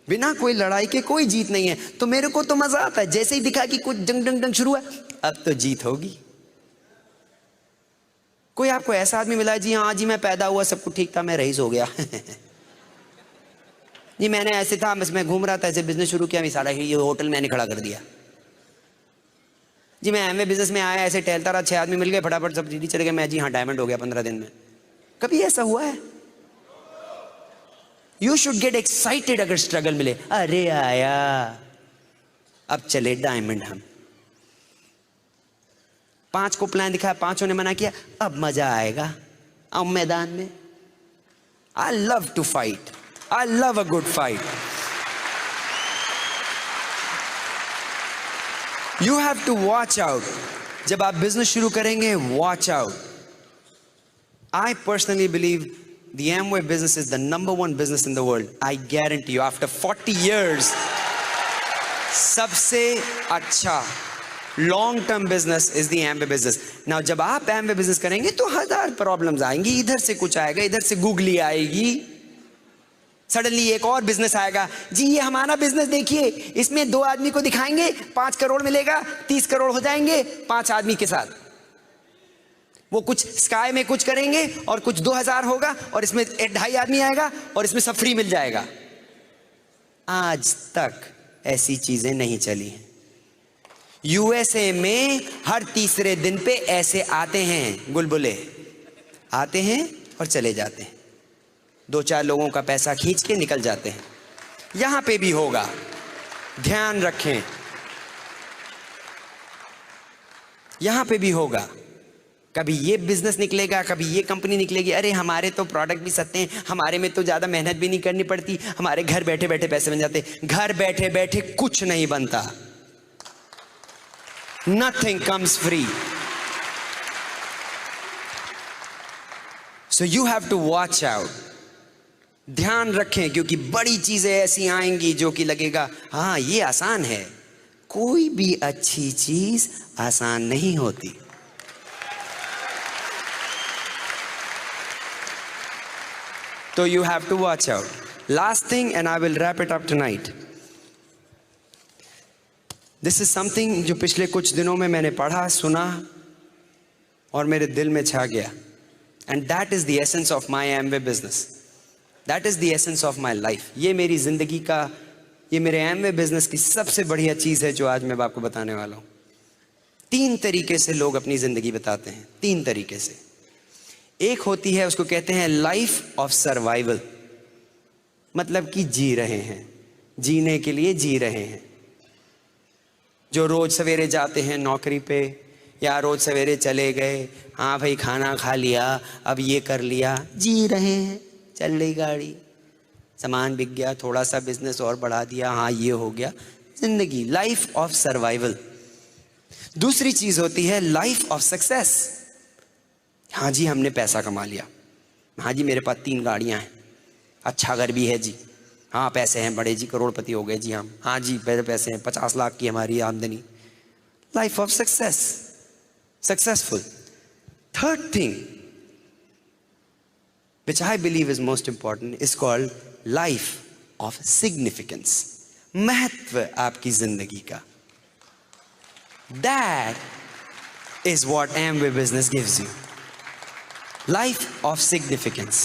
बिना कोई लड़ाई के कोई जीत नहीं है। तो मेरे को तो मजा आता है, जैसे ही दिखा कि कुछ डंग डंग डंग शुरू है, अब तो जीत होगी। कोई आपको ऐसा आदमी मिला, जी हाँ जी मैं पैदा हुआ सब कुछ ठीक था, मैं रईस हो गया जी मैंने ऐसे था, बस मैं घूम रहा था, ऐसे बिजनेस शुरू किया, सारा ये होटल मैंने खड़ा कर दिया। जी मैं एमवे बिजनेस में आया, ऐसे टहलता रहा, 6 आदमी मिल गए, फटाफट सब जीडी चले गए, मैं जी हाँ डायमंड हो गया 15 दिन में। कभी ऐसा हुआ है? यू शुड गेट एक्साइटेड अगर स्ट्रगल मिले। अरे आया, अब चले डायमंड। हम 5 को प्लान दिखाया, 5 ने मना किया, अब मजा आएगा अब मैदान में। I love to fight, I love a good fight. You have to watch out. जब आप बिजनेस शुरू करेंगे, watch out. I personally believe the Amway business is the #1 business in the world. I guarantee you, after 40 years, सबसे अच्छा long term business is the Amway business. Now जब आप Amway business करेंगे तो 1000 प्रॉब्लम्स आएंगी, इधर से कुछ आएगा, इधर से गूगली आएगी, सडनली एक और बिजनेस आएगा, जी ये हमारा बिजनेस देखिए, इसमें 2 आदमी को दिखाएंगे 5 करोड़ मिलेगा, 30 करोड़ हो जाएंगे 5 आदमी के साथ। वो कुछ स्काई में कुछ करेंगे और कुछ 2000 होगा और इसमें 2.5 आदमी आएगा और इसमें सब फ्री मिल जाएगा। आज तक ऐसी चीजें नहीं चली हैं। यूएसए में हर तीसरे दिन पे ऐसे आते हैं गुलबुले, आते हैं और चले जाते हैं, 2-4 लोगों का पैसा खींच के निकल जाते हैं। यहां पे भी होगा, ध्यान रखें, यहां पे भी होगा। कभी ये बिजनेस निकलेगा, कभी ये कंपनी निकलेगी, अरे हमारे तो प्रोडक्ट भी सस्ते हैं, हमारे में तो ज़्यादा मेहनत भी नहीं करनी पड़ती, हमारे घर बैठे बैठे पैसे बन जाते। घर बैठे बैठे कुछ नहीं बनता, nothing comes free. So you have to watch out. ध्यान रखें, क्योंकि बड़ी चीजें ऐसी आएंगी जो कि लगेगा हाँ ये आसान है। कोई भी अच्छी चीज आसान नहीं होती। So you have to watch out. Last thing, and I will wrap it up tonight. This is something जो पिछले कुछ दिनों में मैंने पढ़ा, सुना और मेरे दिल में छा गया. And that is the essence of my Amway business. That is the essence of my life. ये मेरी जिंदगी का, ये मेरे Amway business की सबसे बढ़िया चीज़ है जो आज मैं आपको बताने वाला हूँ. 3 तरीके से लोग अपनी जिंदगी बताते हैं, 3 तरीके से. एक होती है, उसको कहते हैं लाइफ ऑफ सर्वाइवल, मतलब कि जी रहे हैं, जीने के लिए जी रहे हैं. जो रोज सवेरे जाते हैं नौकरी पे, या रोज सवेरे चले गए, हाँ भाई खाना खा लिया, अब ये कर लिया, जी रहे हैं, चल रही गाड़ी, सामान बिक गया, थोड़ा सा बिजनेस और बढ़ा दिया, हाँ ये हो गया, जिंदगी, लाइफ ऑफ सर्वाइवल. दूसरी चीज होती है लाइफ ऑफ सक्सेस. हाँ जी हमने पैसा कमा लिया, हाँ जी मेरे पास 3 गाड़ियाँ हैं, अच्छा घर भी है जी, हाँ पैसे हैं बड़े जी, करोड़पति हो गए जी हम, हाँ जी मेरे पैसे हैं, 50 लाख की हमारी आमदनी. Life of success, successful. Third thing which I believe is most important is called life of significance. महत्व आपकी जिंदगी का. That is what Amway business gives you. Life of significance.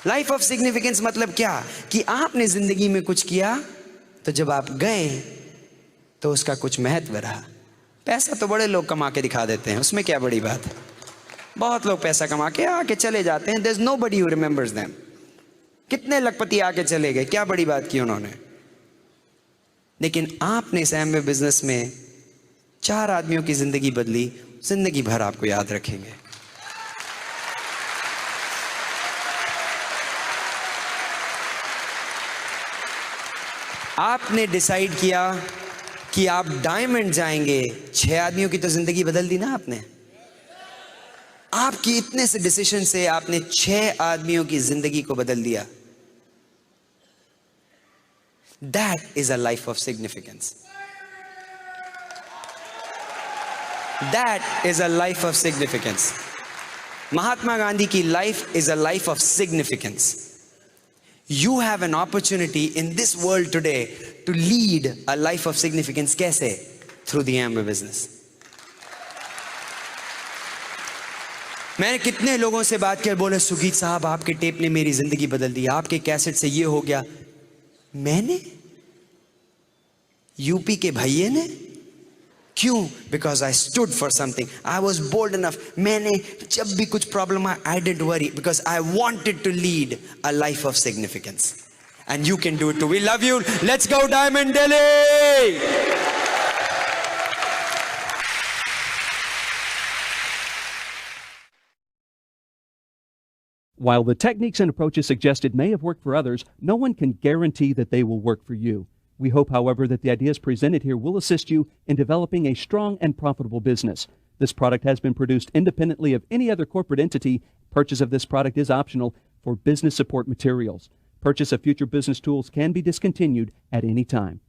Life of significance मतलब क्या, कि आपने जिंदगी में कुछ किया, तो जब आप गए तो उसका कुछ महत्व रहा. पैसा तो बड़े लोग कमा के दिखा देते हैं, उसमें क्या बड़ी बात है। बहुत लोग पैसा कमा के आके चले जाते हैं, there is nobody who remembers them. कितने लखपति आके चले गए, क्या बड़ी बात की उन्होंने। लेकिन आपने इस एमवे बिजनेस में 4 आदमियों की जिंदगी बदली, जिंदगी भर आपको याद रखेंगे। आपने डिसाइड किया कि आप डायमंड जाएंगे, 6 आदमियों की तो जिंदगी बदल दी ना आपने। आपकी इतने से डिसीजन से आपने 6 आदमियों की जिंदगी को बदल दिया। That is a life of significance. That is a life of significance. Mahatma Gandhi की life is a life of significance. You have an opportunity in this world today to lead a life of significance. कैसे? Through the Amway business. मैंने कितने लोगों से बात किया, बोले सुगीत साहब आपके टेप ने मेरी जिंदगी बदल दी, आपके कैसेट से ये हो गया। मैंने? यूपी के भैये ने? क्यों? Because I stood for something. I was bold enough. मैंने जब भी कुछ प्रॉब्लम आया, I didn't worry because I wanted to lead a life of significance. And you can do it too. We love you. Let's go Diamond Delhi! While the techniques and approaches suggested may have worked for others, no one can guarantee that they will work for you. We hope, however, that the ideas presented here will assist you in developing a strong and profitable business. This product has been produced independently of any other corporate entity. Purchase of this product is optional for business support materials. Purchase of future business tools can be discontinued at any time.